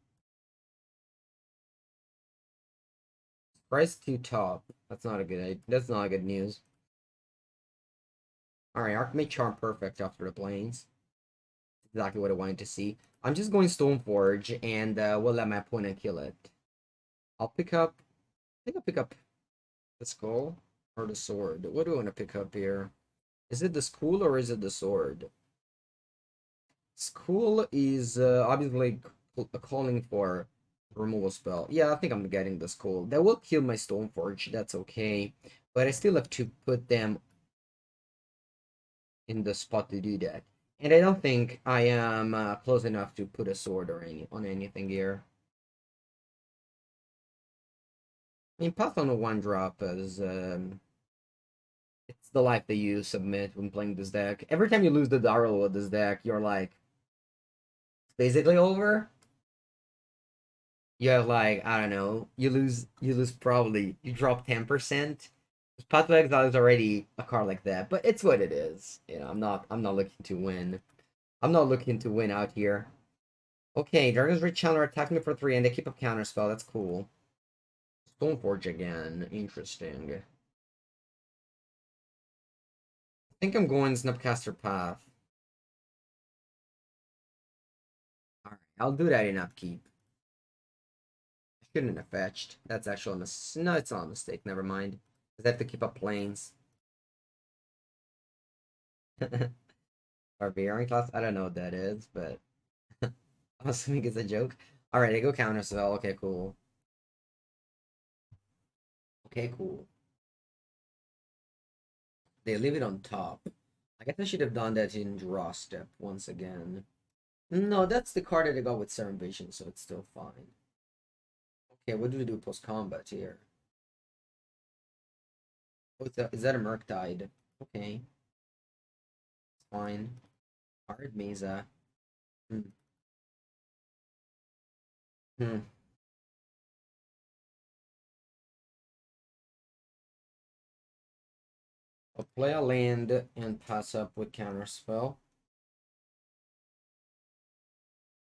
Price to top. That's not a good news. Alright, Archmage Charm perfect after the planes. Exactly what I wanted to see. I'm just going Stoneforge and we'll let my opponent kill it. I'll pick up. I think I'll pick up the skull or the sword. What do I want to pick up here? Is it the skull or is it the sword? Skull is obviously calling for removal spell. Yeah, I think I'm getting the skull. That will kill my Stoneforge. That's okay. But I still have to put them in the spot to do that. And I don't think I am close enough to put a sword or on anything here. I mean, Path on a 1-drop is it's the life that you submit when playing this deck. Every time you lose the Darrell with this deck, you're like, it's basically over. You have like, I don't know, you lose probably, you drop 10%. Path to Exile is already a card like that, but it's what it is. I'm not looking to win. I'm not looking to win out here. Okay, Dragon's Rage Chandler attack me for 3 and they keep up counterspell. That's cool. Stoneforge again. Interesting. I think I'm going Snapcaster Path. Alright, I'll do that in upkeep. I shouldn't have fetched. That's actually a mistake. No, it's not a mistake. Never mind. Because I have to keep up planes. Barbarian class? I don't know what that is, but I'm assuming it's a joke. Alright, I go counter spell. Okay, cool. Okay, cool. They leave it on top. I guess I should have done that in draw step once again. No, that's the card that I got with Serum Vision, so it's still fine. Okay, what do we do post combat here? Oh, is that a Murktide? Okay. It's fine. Hard Mesa. Hmm. Hmm. I'll play a land and pass up with counterspell.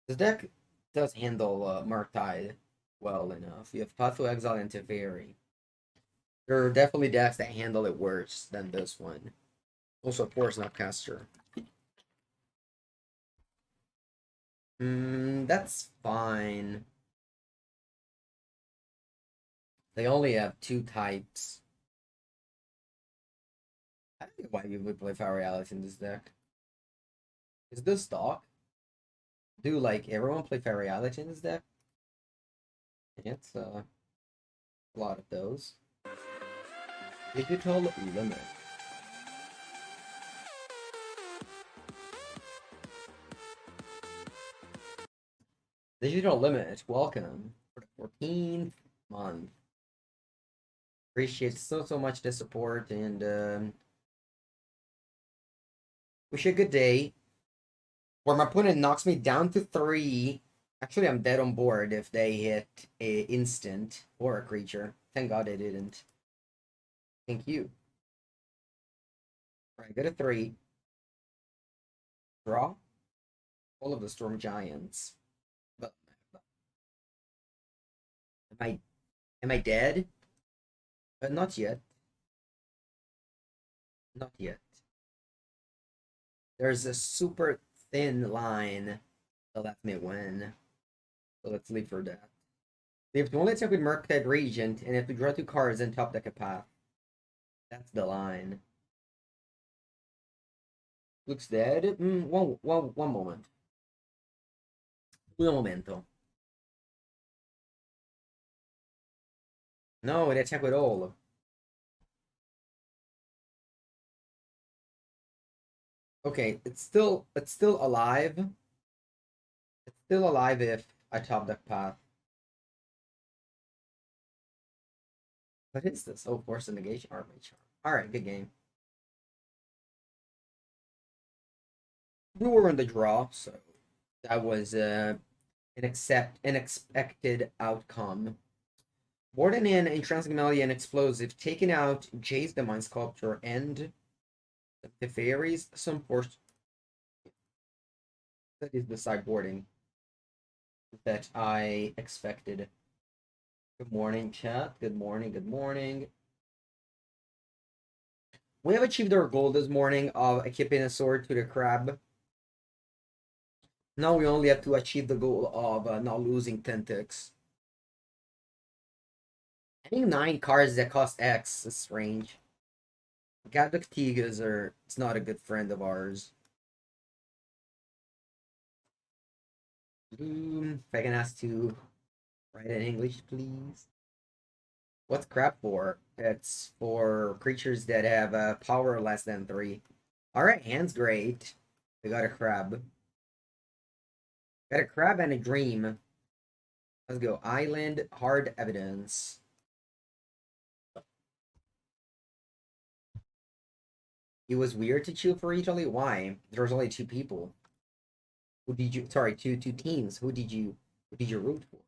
This deck does handle Murktide well enough. You have Path to Exile and Teferi. There are definitely decks that handle it worse than this one. Also, Force Snapcaster. That's fine. They only have two types. I don't know why you would play Fire Reality in this deck. Is this stock? Do like everyone play Fire Reality in this deck? It's a lot of those. Digital Limit. Digital Limit, welcome for the 14th month. Appreciate so much the support and wish you a good day. Where my opponent knocks me down to 3. Actually, I'm dead on board if they hit a instant or a creature. Thank God they didn't. Thank you. Alright, go to 3. Draw. All of the Storm Giants. But am I dead? Not yet. Not yet. There's a super thin line that lets me win. So let's leave for that. We have to only attack with Murktide Regent, and if we draw 2 cards and top deck a path. That's the line. Looks dead. One moment. Un momento. No, it attack with all. Okay, it's still alive. It's still alive if I top deck path. What is this? Oh, Force of Negation, Army Charm. Alright, good game. We were in the draw, so that was an unexpected outcome. Warden in Intrinsic Melody and Explosive, taking out Jace the Mind Sculptor and the Fairies, some force. That is the sideboarding that I expected. Good morning, chat. Good morning. Good morning. We have achieved our goal this morning of equipping a sword to the crab. Now we only have to achieve the goal of not losing 10 ticks. Having 9 cards that cost X is strange. Gaddock Tigas it's not a good friend of ours. If I can ask to write in English, please. What's crab for? It's for creatures that have power less than 3. Alright, hand's great. We got a crab. Got a crab and a dream. Let's go. Island, hard evidence. It was weird to cheer for Italy. Why? There was only 2 people. Who did you? Sorry, two teams. Who did you root for?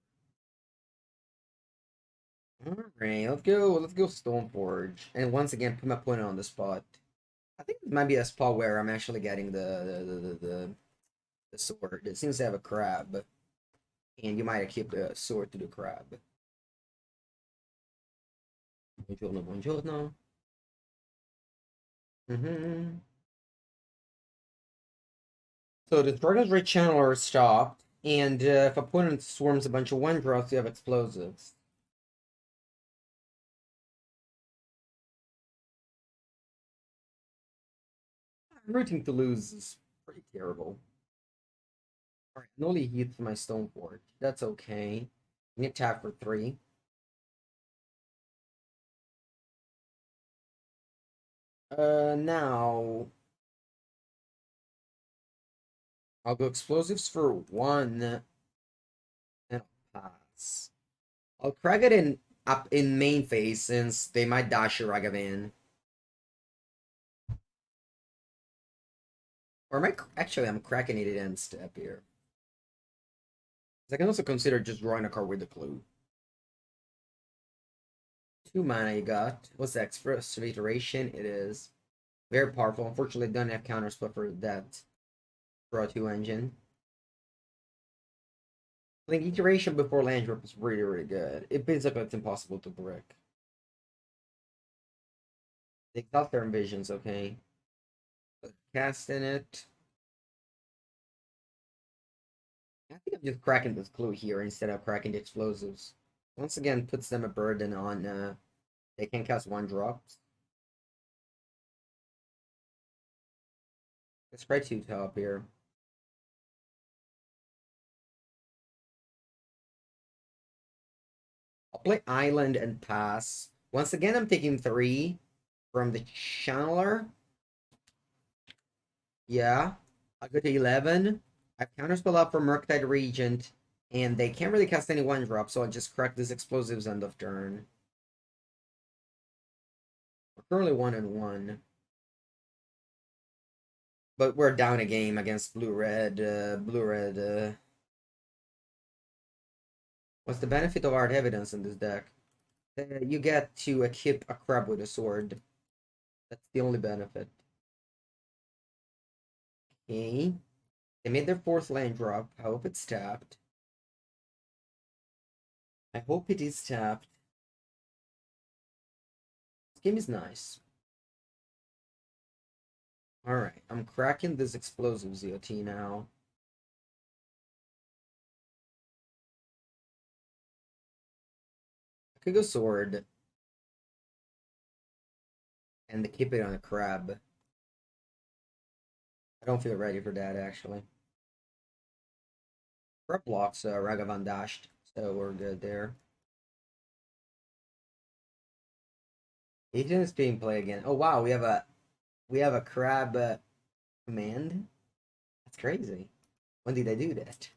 All right, let's go. Let's go Stoneforge, and once again put my opponent on the spot. I think it might be a spot where I'm actually getting the sword. It seems to have a crab, and you might keep the sword to the crab. Buongiorno, buongiorno. So the Dragon's Rage Channeler stopped, And if opponent swarms a bunch of one drops, you have explosives. Rooting to lose is pretty terrible. Alright, Noli heats my stone fort. That's okay. I can tap for 3. Now I'll go explosives for 1 and I'll pass. I'll crack it in up in main phase since they might dash Ragavan. Or am I actually I'm cracking it in step here. I can also consider just drawing a card with the clue. 2 mana you got. What's the express iteration? It is very powerful. Unfortunately, don't have counterspell for that draw 2 engine. I think iteration before land drop is really, really good. It basically it's impossible to brick. The Exalt their Visions, okay. Casting it. I think I'm just cracking this clue here instead of cracking the explosives. Once again, puts them a burden on. They can cast 1 drops. Let's try 2 top here. I'll play Island and pass. Once again, I'm taking 3 from the Channeler. Yeah. I go to 11. I counterspell up for Murktide Regent. And they can't really cast any 1 drop, so I'll just crack these explosives end of turn. We're currently 1-1. But we're down a game against blue-red. Blue-red. What's the benefit of Art Evidence in this deck? You get to equip a crab with a sword. That's the only benefit. Okay. They made their 4th land drop. I hope it's tapped. I hope it is tapped. This game is nice. Alright, I'm cracking this explosive ZOT now. I could go sword. And keep it on a crab. I don't feel ready for that, actually. Crab blocks Ragavan dashed, so we're good there. Agent is being played again. Oh wow, we have a crab command. That's crazy. When did I do that?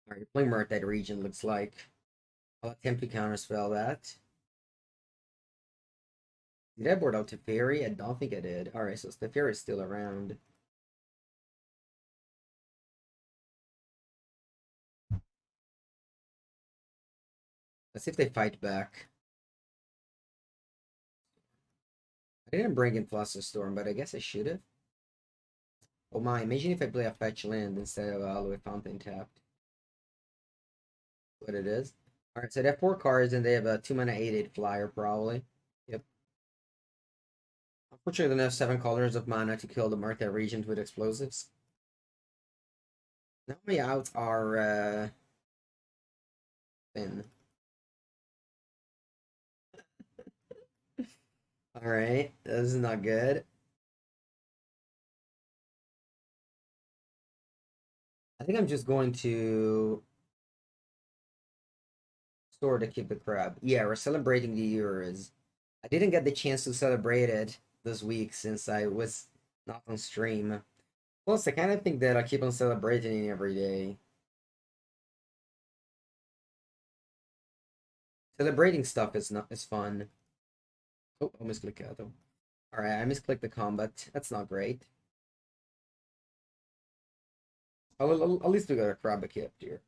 Alright, you're playing Murktide Region, looks like. I'll attempt to counterspell that. Did I board out Teferi? I don't think I did. Alright, so Teferi is still around. Let's see if they fight back. I didn't bring in Flusterstorm, but I guess I should have. Oh my, imagine if I play a fetch land instead of all the way Fountain tapped. What it is. Alright, so they have 4 cards and they have a 2 mana 8/8 flyer, probably. Yep. Unfortunately, they have 7 colors of mana to kill the Murktide Regent with explosives. Now my outs are Finn. Alright, this is not good. I think I'm just going to store to keep the crab. Yeah, we're celebrating the years. I didn't get the chance to celebrate it this week since I was not on stream. Plus, I kind of think that I keep on celebrating it every day. Celebrating stuff is fun. Oh, I misclicked it though. Alright, I misclicked the combat. That's not great. At least we got a crab equipped here.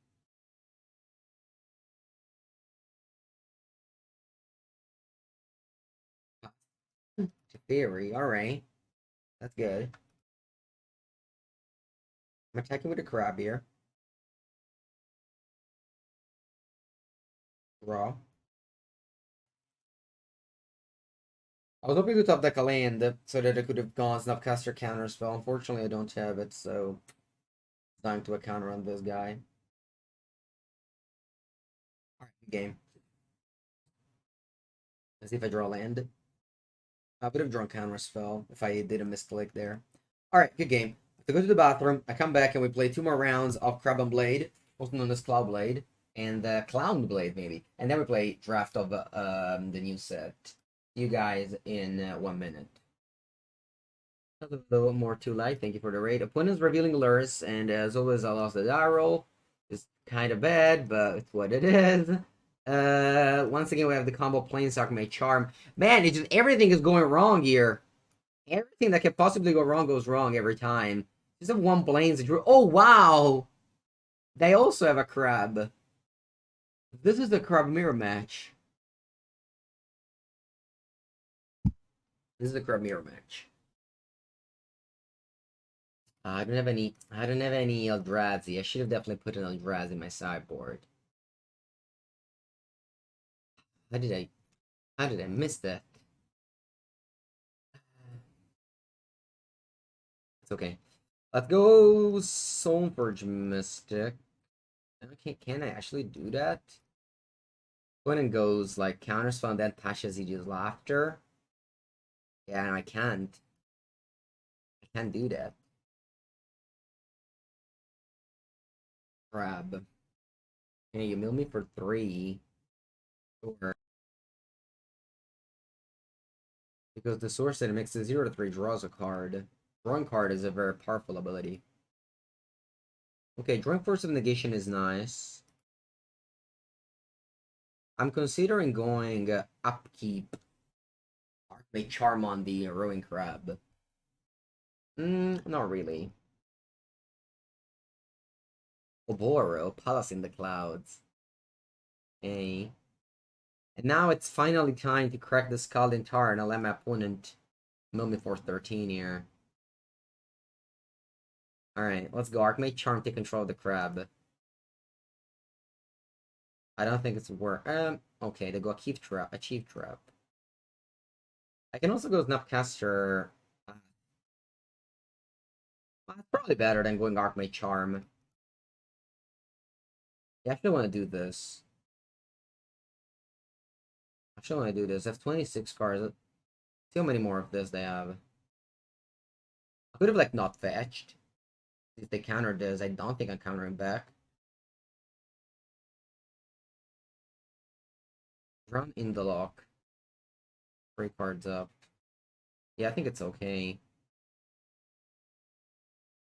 Theory, alright. That's good. I'm attacking with a crab here. Raw. I was hoping to top deck a land so that I could have gone Snapcaster Counterspell. Unfortunately, I don't have it, so it's time to a counter on this guy. Alright, game. Let's see if I draw a land. I would have drawn Counterspell if I did a misclick there. Alright, good game. I go to the bathroom, I come back and we play 2 more rounds of Crab and Blade, also known as ClawBlade, and Clown Blade maybe. And then we play draft of the new set. You guys in 1 minute. A little more too light. Thank you for the raid. Opponents revealing lures, and as always, I lost the die roll. It's kind of bad, but it's what it is. Once again, we have the combo Planeswalker May Charm. Man, it's just everything is going wrong here. Everything that could possibly go wrong goes wrong every time. Just have one Planes. Oh wow! They also have a crab. This is the crab mirror match. This is the crab mirror match. I don't have any. I don't have any Eldrazi. I should have definitely put an Eldrazi in my sideboard. How did I? How did I miss that? It's okay. Let's go Soulforge Mystic. Okay, can I actually do that? When it goes like counterspell and then Tasha's Idiot's Laughter. Yeah, and I can't. I can't do that. Crab. Hey, you mill me for 3. Sure. Because the source that makes it 0 to 3 draws a card. Drawing card is a very powerful ability. Okay, drawing Force of Negation is nice. I'm considering going upkeep. Make Charm on the Rowing Crab. Not really. Oboro, Palace in the Clouds. Okay. And now it's finally time to crack the Scalding Tar and I'll let my opponent mill me for 13 here. Alright, let's go. Archmage Charm, take control of the crab. I don't think it's worth. Okay, they go Achieve Trap. Achieve Trap. I can also go Snapcaster. It's probably better than going Archmage Charm. Yeah, I actually want to do this. I actually want to do this. I have 26 cards. See how many more of this they have. I could have, like, not fetched. If they countered this, I don't think I'm countering back. Run in the lock. 3 cards up. Yeah, I think it's okay.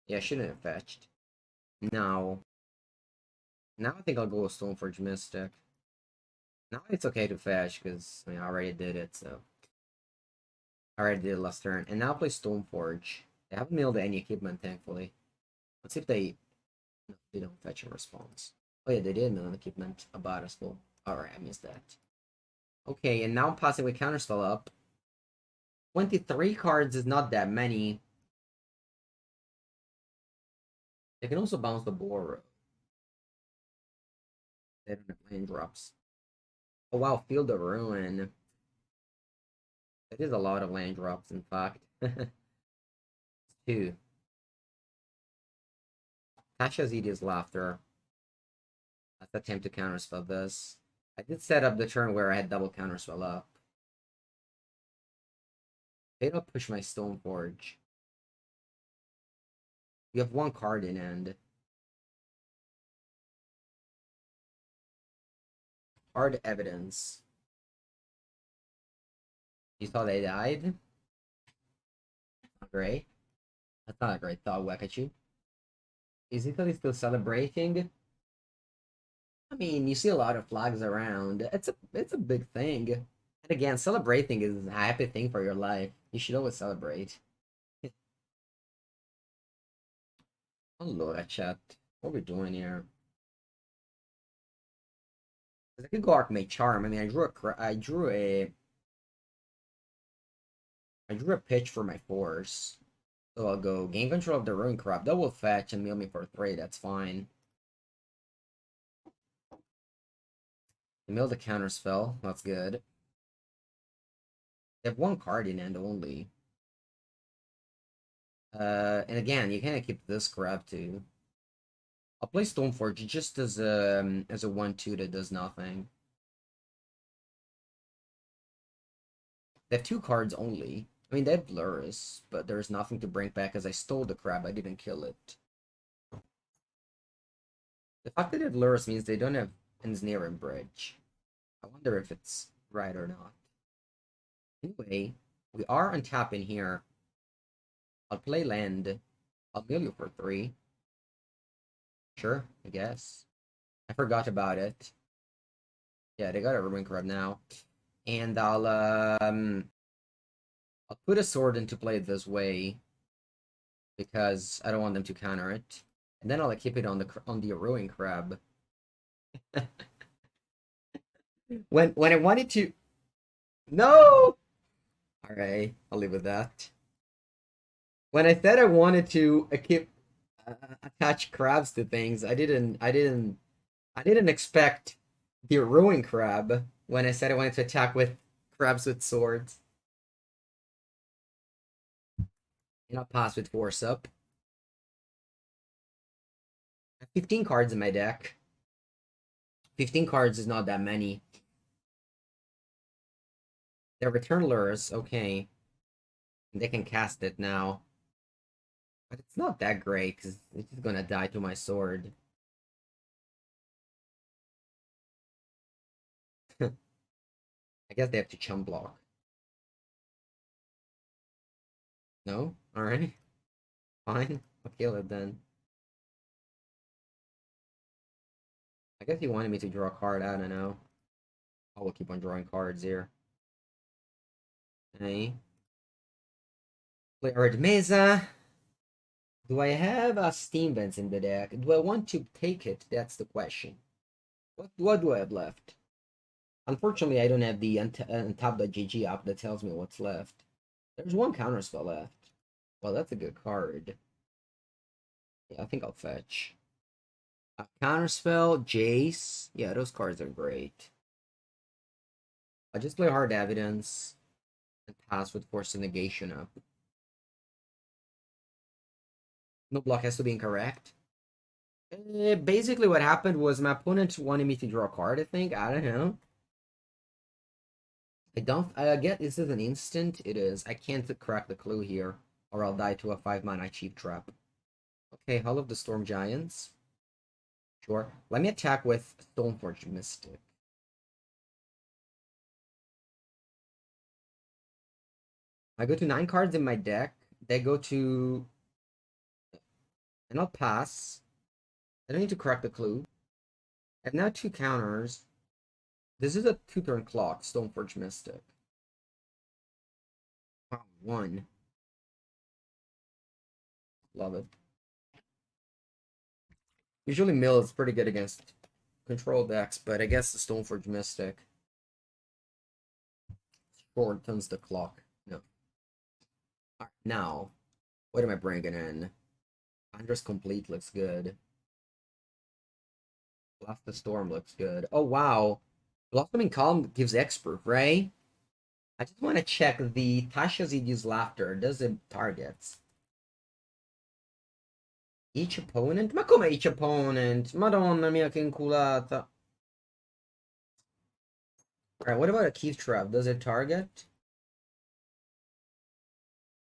Yeah, I shouldn't have fetched. Now. Now I think I'll go with Stoneforge Mystic. Now it's okay to fetch, because I already did it, so. I already did it last turn. And now I'll play Stoneforge. They haven't milled any equipment, thankfully. Let's see if they... No, they don't fetch a response. Oh yeah, they did mill an equipment. A bot is full. Alright, I missed that. Okay, and now I'm passing with Counterspell up. 23 cards is not that many. They can also bounce the Boro. They don't have land drops. Oh wow, Field of Ruin. That is a lot of land drops, in fact. 2. Tasha's Idiot's Laughter. Let's attempt to counterspell this. I did set up the turn where I had double counterspell up. They don't push my Stoneforge. You have 1 card in hand. Hard evidence. You thought they died? Not great. That's not a great thought, Wakachu. Is Italy still celebrating? I mean, you see a lot of flags around. It's a big thing. And again, celebrating is a happy thing for your life. You should always celebrate. Allora, chat. What are we doing here? I could go Archmage Charm. I mean, I drew a pitch for my force. So I'll go gain control of the Ruin Crop. That will fetch and mill me for 3. That's fine. I milled a counter spell. That's good. They have one card in hand only. And again, you can't keep this crap too. I'll play Stoneforge just as a 1/2 that does nothing. They have two cards only. I mean, they have Blurus, but there's nothing to bring back as I stole the crab. I didn't kill it. The fact that they have Blurus means they don't have Ensnare and Bridge. I wonder if it's right or not. Anyway, we are on tap in here. I'll play land. I'll mill you for 3. Sure, I guess. I forgot about it. Yeah, they got a Ruin Crab now. And I'll put a sword into play this way because I don't want them to counter it. And then I'll keep it on the Ruin Crab. when I wanted to. No. All right, I'll leave with that. When I said I wanted to keep attach crabs to things, I didn't expect the Ruin Crab when I said I wanted to attack with crabs with swords. And I'll pass with Force Up. I have 15 cards in my deck. 15 cards is not that many. They're return lures, okay. They can cast it now. But it's not that great, because it's just gonna die to my sword. I guess they have to chum block. No? Alright. Fine. I'll kill it then. I guess he wanted me to draw a card, I don't know. I will keep on drawing cards here. Okay. Play Ard Mesa. Do I have a Steam Vents in the deck? Do I want to take it? That's the question. What do I have left? Unfortunately, I don't have the untap.gg app that tells me what's left. There's one counterspell left. Well, that's a good card. Yeah, I think I'll fetch. Counterspell, Jace. Yeah, those cards are great. I just play Hard Evidence and pass with Force of Negation up. No block has to be incorrect. Basically, what happened was my opponent wanted me to draw a card, I think. I don't know. I get this is an instant. It is. I can't crack the clue here, or I'll die to a 5-mana Chief Trap. Okay, Hall of the Storm Giants. Sure. Let me attack with Stoneforge Mystic. I go to 9 cards in my deck. They go to... And I'll pass. I don't need to crack the clue. I have now 2 counters. This is a 2-turn clock, Stoneforge Mystic. Wow, 1. Love it. Usually Mill is pretty good against control decks, but I guess the Stoneforge Mystic shortens the clock. No. Alright, now, what am I bringing in? Andres Complete looks good. Blast the Storm looks good. Oh, wow. Blossoming Calm gives X-Proof, right? I just want to check the Tasha Zidi's Laughter. Does it targets? Each opponent? Ma come each opponent? Madonna mia che inculata. Alright, what about a Keith Trap? Does it target?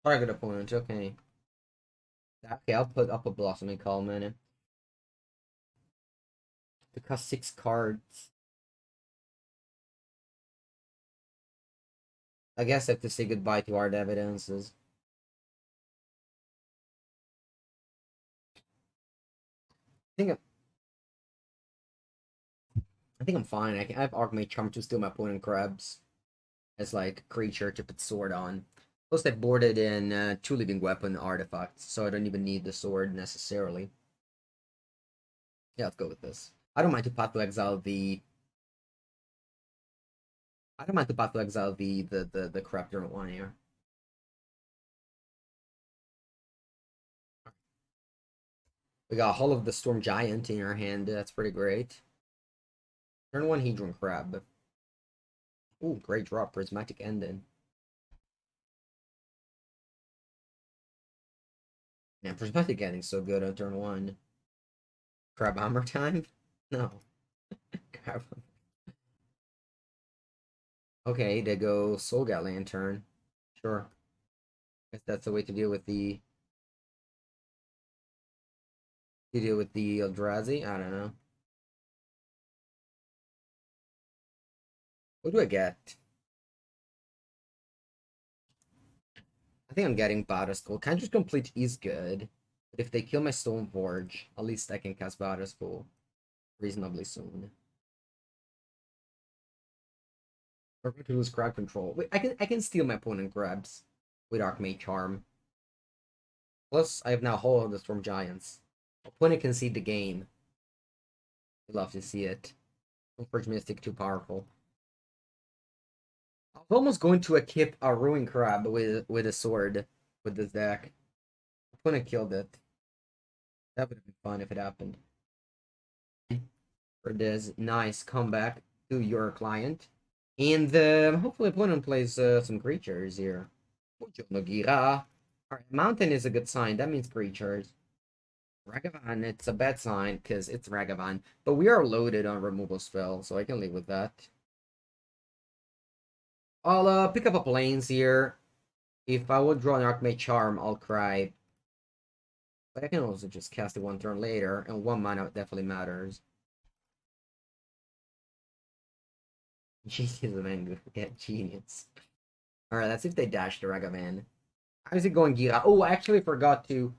Target opponent, okay. Okay, I'll put Blossoming Calm in it. To cost 6 cards. I guess I have to say goodbye to Hard Evidences. I think I'm fine. I have Archmage Charm to steal my opponent crabs as like creature to put sword on. Plus, I boarded in 2 living weapon artifacts, so I don't even need the sword necessarily. Yeah, let's go with this. I don't mind to path to exile the. I don't mind to path to exile the crap durant one here. We got Hall of the Storm Giant in your hand. That's pretty great. Turn 1 Hedron Crab. Ooh, great draw. Prismatic Ending. Man, Prismatic getting so good on turn 1. Crab Hammer time? No. Crab. Okay, they go Soulgat Lantern. Sure. Guess that's the way to deal with the Eldrazi. I don't know. What do I get? I think I'm getting Batterskull. Can't just complete is good. But if they kill my Stoneforge, at least I can cast Batterskull reasonably soon. We're going to lose crowd control. Wait, I can steal my opponent grabs with Archmage Charm. Plus, I have now Hall of the Storm Giants. Opponent can see the game. I'd love to see it. Stoneforge Mystic too powerful. I was almost going to equip a Ruin Crab with a sword with this deck. Opponent killed it. That would have been fun if it happened. For this nice comeback to your client. And hopefully opponent plays some creatures here. Alright, mountain is a good sign. That means creatures. Ragavan, it's a bad sign because it's Ragavan. But we are loaded on removal spell, so I can live with that. I'll pick up a plains here. If I would draw an Archmage Charm, I'll cry. But I can also just cast it one turn later, and 1 mana definitely matters. Genius of Mengu. Get genius. Alright, let's see if they dash the Ragavan. How's it going, Gira? Oh, I actually forgot to.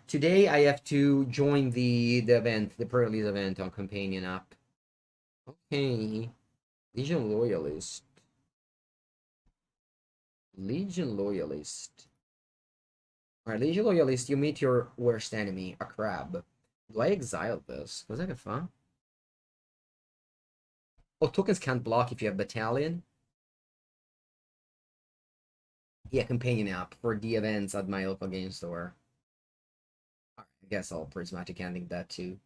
Today I have to join the event, the pre-release event on Companion app. Okay. Legion Loyalist. Legion Loyalist. Alright, Legion Loyalist, you meet your worst enemy, a crab. Do I exile this? Was that fun? Oh, tokens can't block if you have Battalion. Yeah, Companion app for the events at my local game store. Alright, I guess I'll Prismatic Ending that too.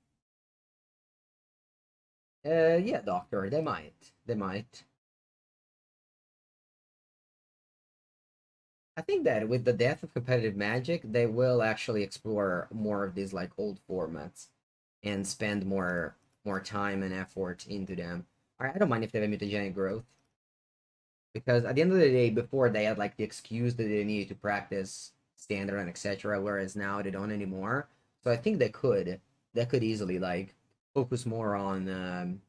Yeah, Doctor, they might. They might. I think that with the death of competitive magic, they will actually explore more of these like old formats and spend more time and effort into them. I don't mind if they have mutagenic growth because at the end of the day, before they had like the excuse that they needed to practice standard and etc., whereas now they don't anymore. So I think they could easily like focus more on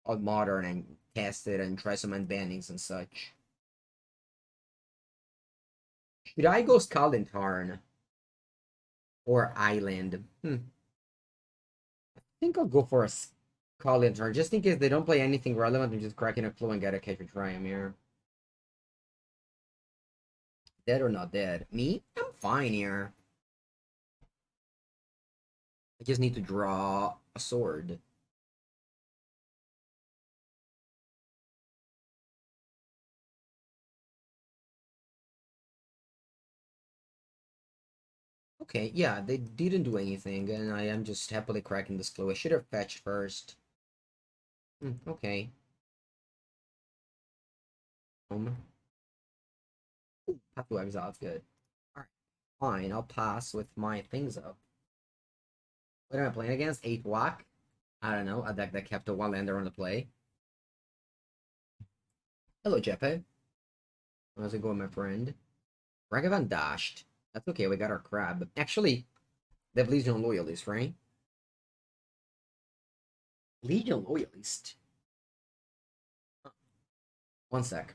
modern and test it and try some unbannings and such. Should I go Skalintarn or Island? I think I'll go for a Skalintarn just in case they don't play anything relevant and just cracking a clue and get a catch a triumph here. Dead or not dead? Me? I'm fine here. I just need to draw a sword. Okay, yeah, they didn't do anything, and I am just happily cracking this clue. I should have fetched first. Okay. Path to Exile is good. Alright, fine, I'll pass with my things up. What am I playing against? 8 whack? I don't know, a deck that kept a 1-lander on the play. Hello, Jeppe. How's it going, my friend? Ragavan dashed. That's okay, we got our crab. Actually, they have Legion Loyalist, right? Legion Loyalist? One sec.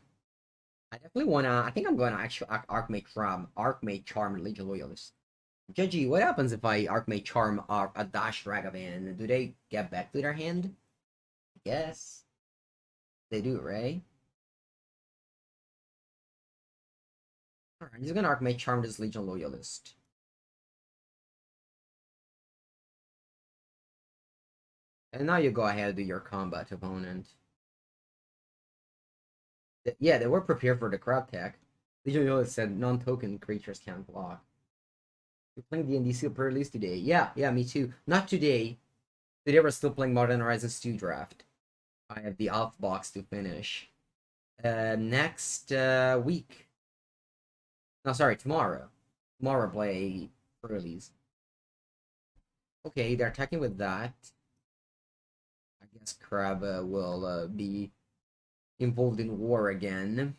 I definitely wanna. I think I'm gonna actually Archmage Charm, and Legion Loyalist. Judgy, what happens if I Archmage Charm a Dash Ragavan? Do they get back to their hand? Yes. They do, right? Alright, I'm just gonna Archmage Charm this Legion Loyalist. And now you go ahead and do your combat, opponent. Yeah, they were prepared for the crab tech. Legion Loyalist said non-token creatures can't block. You're playing D&D Super release today. Yeah, me too. Not today. Today we're still playing Modern Horizons 2 draft. I have the Alpha box to finish. Next week. No, sorry, tomorrow. tomorrow play release. Okay, they're attacking with that. I guess Crab will be involved in war again.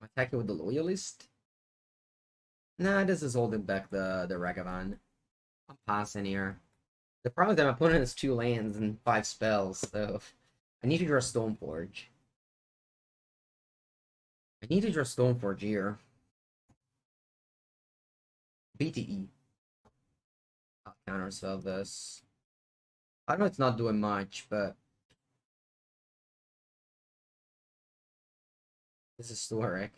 Attacking with the Loyalist. Nah, this is holding back the Ragavan. I'm passing here. The problem is that my opponent has 2 lands and 5 spells, so I need to draw Stoneforge. I need to draw Stoneforge here. BTE. I'll counterspell this. I know it's not doing much, but this is historic.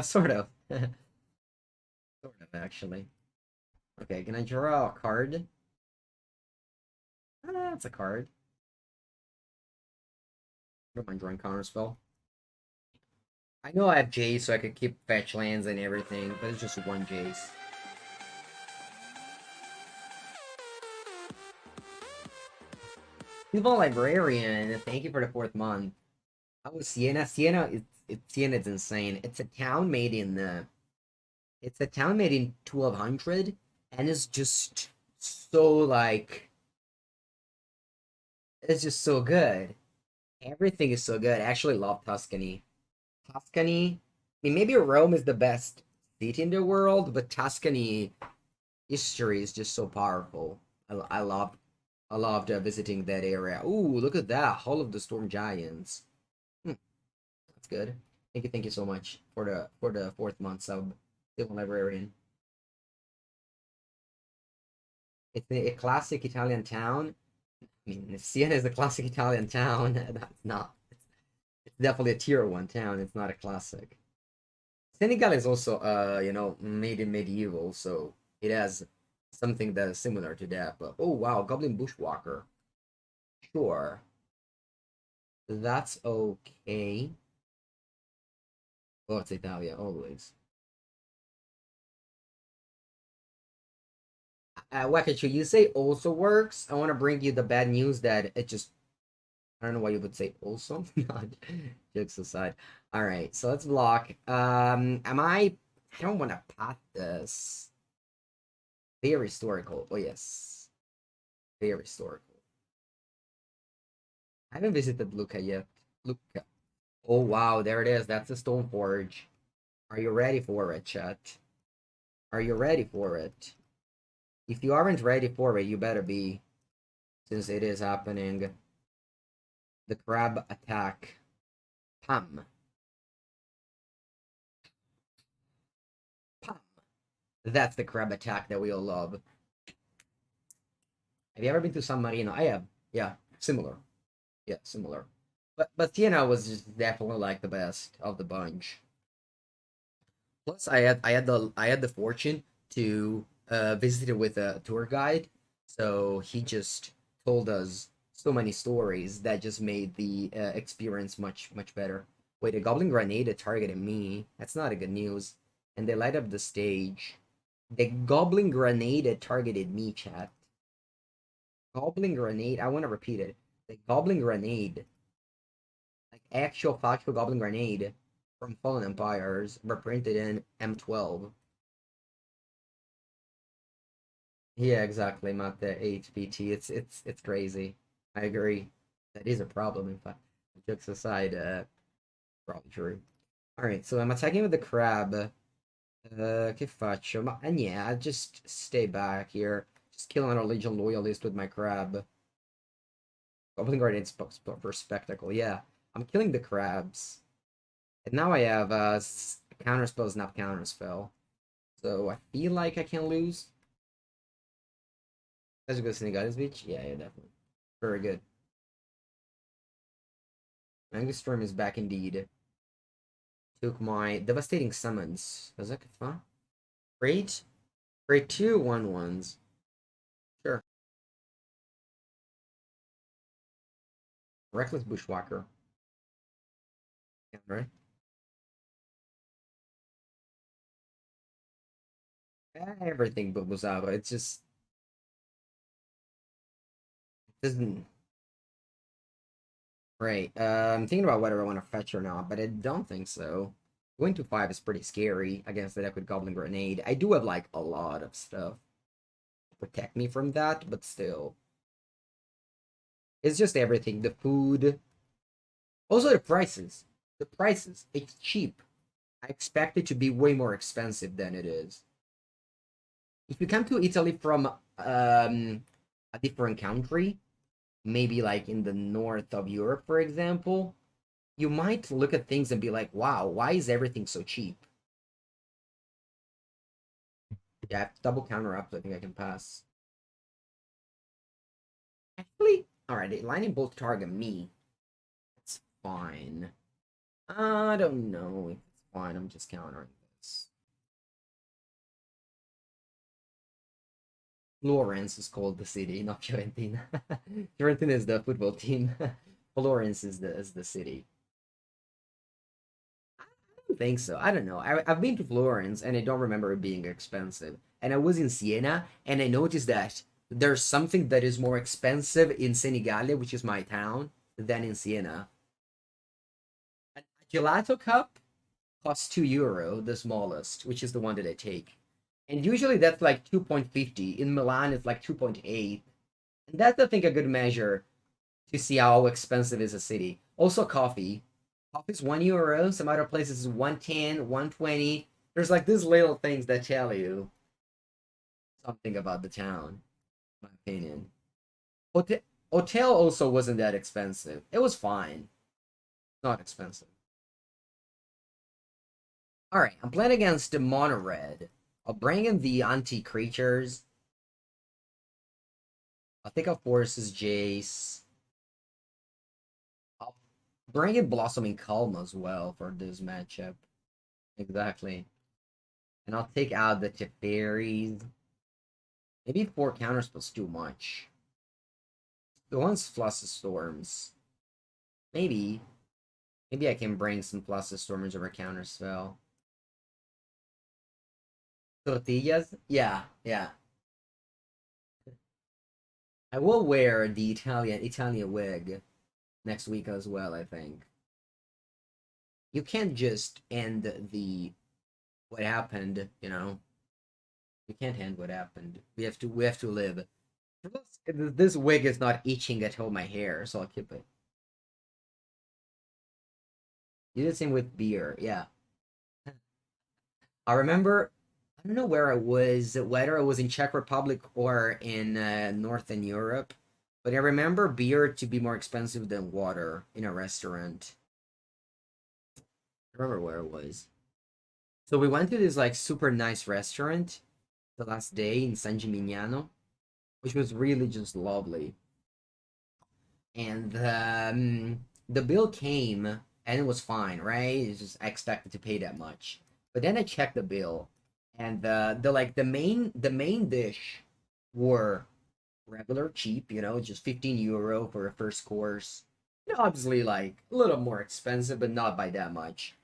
Sort of. Sort of, actually. Okay, can I draw a card? That's a card. Don't mind drawing counterspell. I know I have Jace, so I could keep fetch lands and everything, but it's just 1 Jace. People Librarian, thank you for the 4th month. Oh, Sienna. Sienna is insane. It's a town made in 1200, and it's just so like it's just so good. Everything is so good. I actually love Tuscany. Tuscany. I mean, maybe Rome is the best city in the world, but Tuscany history is just so powerful. I loved visiting that area. Ooh, look at that! Hall of the Storm Giants. Hmm, that's good. Thank you so much for the 4th month sub, Civil Librarian. It's a classic Italian town. I mean, if Siena is a classic Italian town, that's not. It's definitely a tier 1 town. It's not a classic. Senegal is also, made in medieval, so it has something that is similar to that. But oh wow, Goblin Bushwalker. Sure, that's okay. Oh, it's Italia always. Wakachu, you say also works. I want to bring you the bad news that it just. I don't know why you would say also. Not jokes aside. All right, so let's block. Am I? I don't want to path this. Very historical. Oh yes, very historical. I haven't visited Lucca yet. Lucca. Oh wow, there it is. That's a Stoneforge. Are you ready for it, chat? Are you ready for it? If you aren't ready for it, you better be, since it is happening. The crab attack. Pam. Pam. That's the crab attack that we all love. Have you ever been to San Marino? I have. Yeah, similar. Yeah, similar. But Siena was just definitely like the best of the bunch. Plus, I had the fortune to visit it with a tour guide, so he just told us so many stories that just made the experience much better. Wait, a goblin grenade targeted me. That's not a good news. And they light up the stage. The goblin grenade targeted me, chat. Goblin grenade. I want to repeat it. The goblin grenade, like actual factual goblin grenade from Fallen Empires, reprinted in M12. Yeah, exactly, Matt. The HPT. It's crazy. I agree. That is a problem. In fact, jokes aside, probably true. All right, so I'm attacking with the crab. Che faccio? And yeah, I just stay back here. Just killing a Legion loyalist with my crab. Goblin Guardian for spectacle. Yeah, I'm killing the crabs. And now I have counter spell is not counter spell. So I feel like I can lose. That's a good Senegalese beach. Yeah, definitely. Very good. Angustorm is back indeed. Took my devastating summons. Was that fun? Great. Great 2/1/1s. Sure. Reckless Bushwhacker. Yeah, right? Everything Bulbasaur. It's just it doesn't Right. I'm thinking about whether I want to fetch or not, but I don't think so. Going to 5 is pretty scary against the deck with Goblin Grenade. I do have like a lot of stuff to protect me from that, but still. It's just everything. The food. Also the prices. The prices. It's cheap. I expect it to be way more expensive than it is. If you come to Italy from a different country, maybe like in the north of Europe, for example, you might look at things and be like, wow, why is everything so cheap? Yeah, double counter up, I think I can pass. Actually, alright, lightning bolt target me. It's fine. I don't know if it's fine. I'm just countering this. Florence is called the city, not Fiorentina. Fiorentina is the football team. Florence is the city. I don't think so. I don't know. I've been to Florence and I don't remember it being expensive. And I was in Siena and I noticed that there's something that is more expensive in Senigallia, which is my town, than in Siena. A gelato cup costs €2, the smallest, which is the one that I take. And usually that's like 2.50. In Milan, it's like 2.8. And that's, I think, a good measure to see how expensive is a city. Also, coffee. Coffee's €1. Some other places is 110, 120. There's like these little things that tell you something about the town, in my opinion. Hotel, Hotel also wasn't that expensive. It was fine. Not expensive. Alright, I'm playing against the Mono Red. I'll bring in the anti-creatures. I'll think I'll forces Jace. I'll bring in Blossoming Calm as well for this matchup. Exactly. And I'll take out the Teferis. Maybe 4 counterspells too much. The one's Fluster Storms. Maybe. Maybe I can bring some Fluster Storms over counterspell. Tortillas? Yeah, yeah. I will wear the Italian wig next week as well, I think. You can't just end the what happened, you know. We can't end what happened. We have to live. This wig is not itching at all my hair, so I'll keep it. You did the same with beer, yeah. I remember I don't know where I was, whether I was in Czech Republic or in Northern Europe, but I remember beer to be more expensive than water in a restaurant. I remember where it was. So we went to this like super nice restaurant the last day in San Gimignano, which was really just lovely. And the bill came and it was fine, right? It's just I expected to pay that much. But then I checked the bill, and the main dish were regular cheap, just €15 for a first course. Obviously like a little more expensive, but not by that much.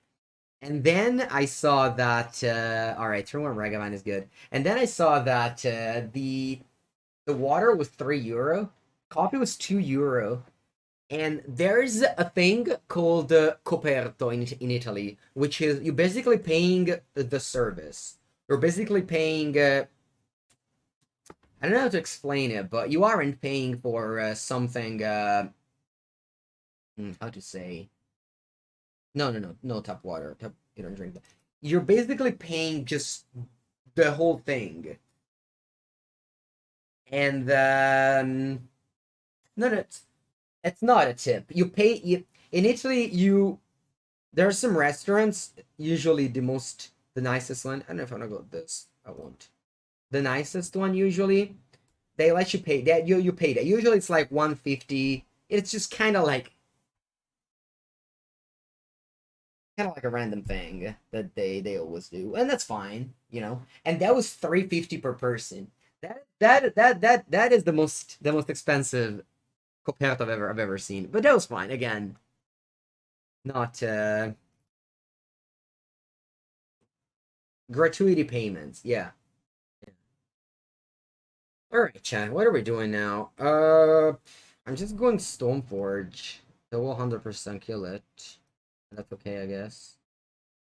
And then I saw that all right, turn one Ragavan is good. And then I saw that the water was €3, coffee was €2, and there's a thing called coperto in Italy, which is you're basically paying the service. You're basically paying. I don't know how to explain it, but you aren't paying for something. How to say? No, no, no, no tap water. You don't drink that. You're basically paying just the whole thing, and no, no, it's not a tip. In Italy. There are some restaurants, usually the nicest one. I don't know if I want to go with this. I won't. The nicest one usually, they let you pay that. You pay that. Usually it's like 150. It's just kind of like a random thing that they always do, and that's fine. And that was 350 per person. That is the most expensive coperto I've ever seen. But that was fine. Again, not gratuity payments. Yeah. All right, Chad. What are we doing now? I'm just going Stoneforge. They will 100% kill it. That's okay, I guess.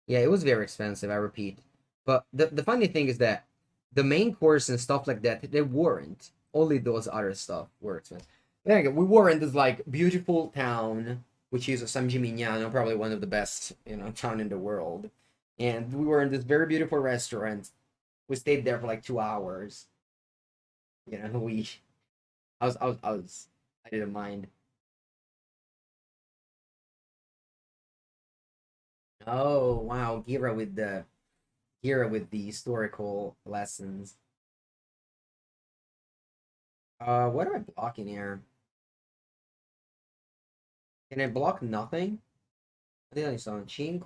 Yeah, it was very expensive, I repeat. But the funny thing is that the main course and stuff like that, they weren't. Only those other stuff were expensive. Then again, we were in this like beautiful town, which is San Gimignano, probably one of the best, town in the world. And we were in this very beautiful restaurant. We stayed there for like 2 hours. You know, we I didn't mind. Oh wow, Gira with the historical lessons. What am I blocking here? Can I block nothing? I think I saw 5, 10.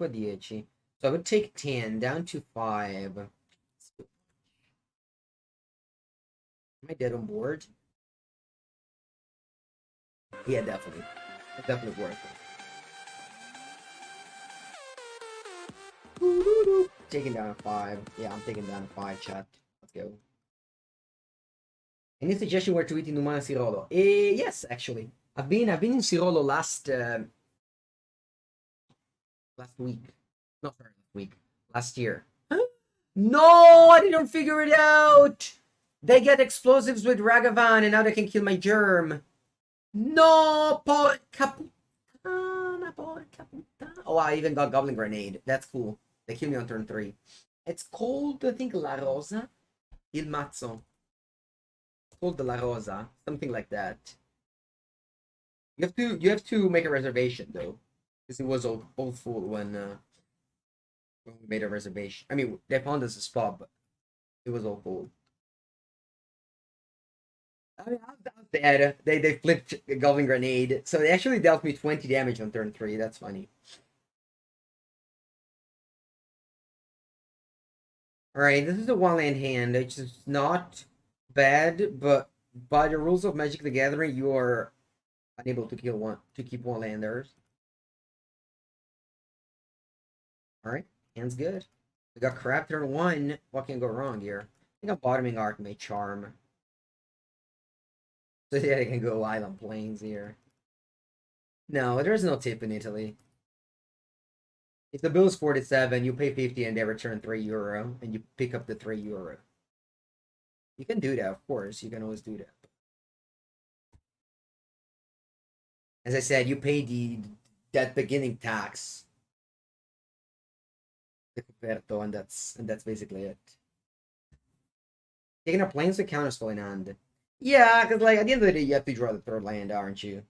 So I would take 10 down to 5. Am I dead on board? Yeah, definitely. It's definitely worth it. Taking down a 5. Yeah, I'm taking down a 5, chat. Let's go. Any suggestion where to eat in Umana Sirolo? Yes, actually. I've been in Sirolo last week. Not sorry, last week. Last year. Huh? No, I didn't figure it out. They get explosives with Ragavan, and now they can kill my germ. No, Caputana, Caputana. Oh, I even got Goblin Grenade. That's cool. They kill me on turn 3. It's called, I think, La Rosa. Il Mazzo. It's called the La Rosa. Something like that. You have to make a reservation though. Because it was all full when we made a reservation. I mean, they found us a spot, but it was all full. I mean, I was dead. They flipped a Goblin Grenade, so they actually dealt me 20 damage on turn 3. That's funny. All right, this is a one-land hand, which is not bad, but by the rules of Magic the Gathering, you are unable to keep one-landers. All right, hand's good. We got crap turn 1. What can go wrong here? I think I'm bottoming Art may charm. So yeah, I can go Island Plains here. No, there's no tip in Italy. If the bill is 47, you pay 50 and they return €3, and you pick up the €3. You can do that, of course. You can always do that. As I said, you pay that beginning tax, the coperto, and that's basically it. Taking a planes to counterspell in hand. Yeah, because like at the end of the day, you have to draw the third land, aren't you?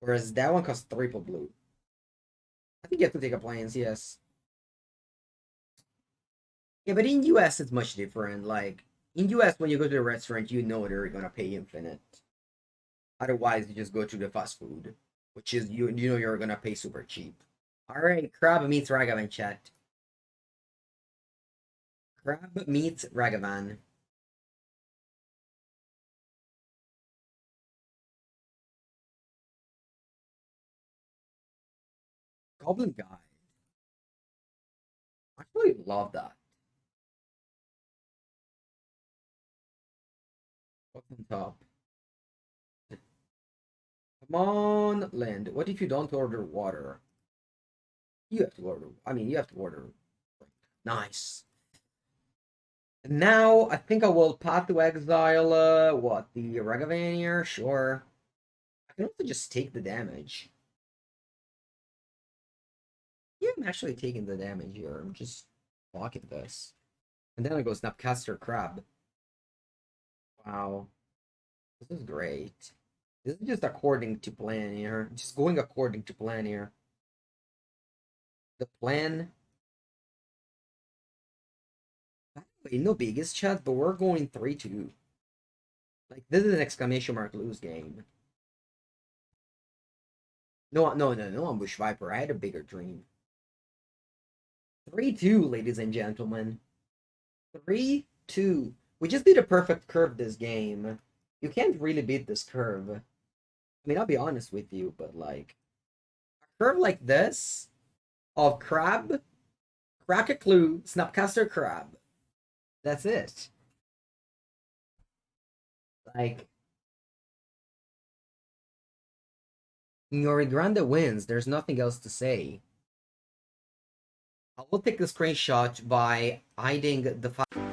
Whereas that one costs triple blue. I think you have to take a planes, yes. Yeah, but in US it's much different. Like in US, when you go to a restaurant, you know they're gonna pay infinite. Otherwise, you just go to the fast food, which is you know you're gonna pay super cheap. All right, Crab meets Ragavan chat. Crab meets Ragavan. Goblin guy. I actually love that. What's on top? Come on, land. What if you don't order water? You have to order. I mean, you have to order. Nice. Now I think I will path to exile. What the Ragavan here? Sure. I can also just take the damage. Yeah, I'm actually taking the damage here. I'm just blocking this. And then I go Snapcaster Crab. Wow. This is great. This is just according to plan here. Just going according to plan here. The plan. By the way, no biggest chat, but we're going 3-2. Like, this is an exclamation mark lose game. No, no, no, no, Ambush Viper. I had a bigger dream. 3-2, ladies and gentlemen. 3-2. We just did a perfect curve this game. You can't really beat this curve. I mean, I'll be honest with you, but like a curve like this of Crab, Crack a Clue, Snapcaster Crab. That's it. Like Nori Grande wins. There's nothing else to say. I will take the screenshot by hiding the file.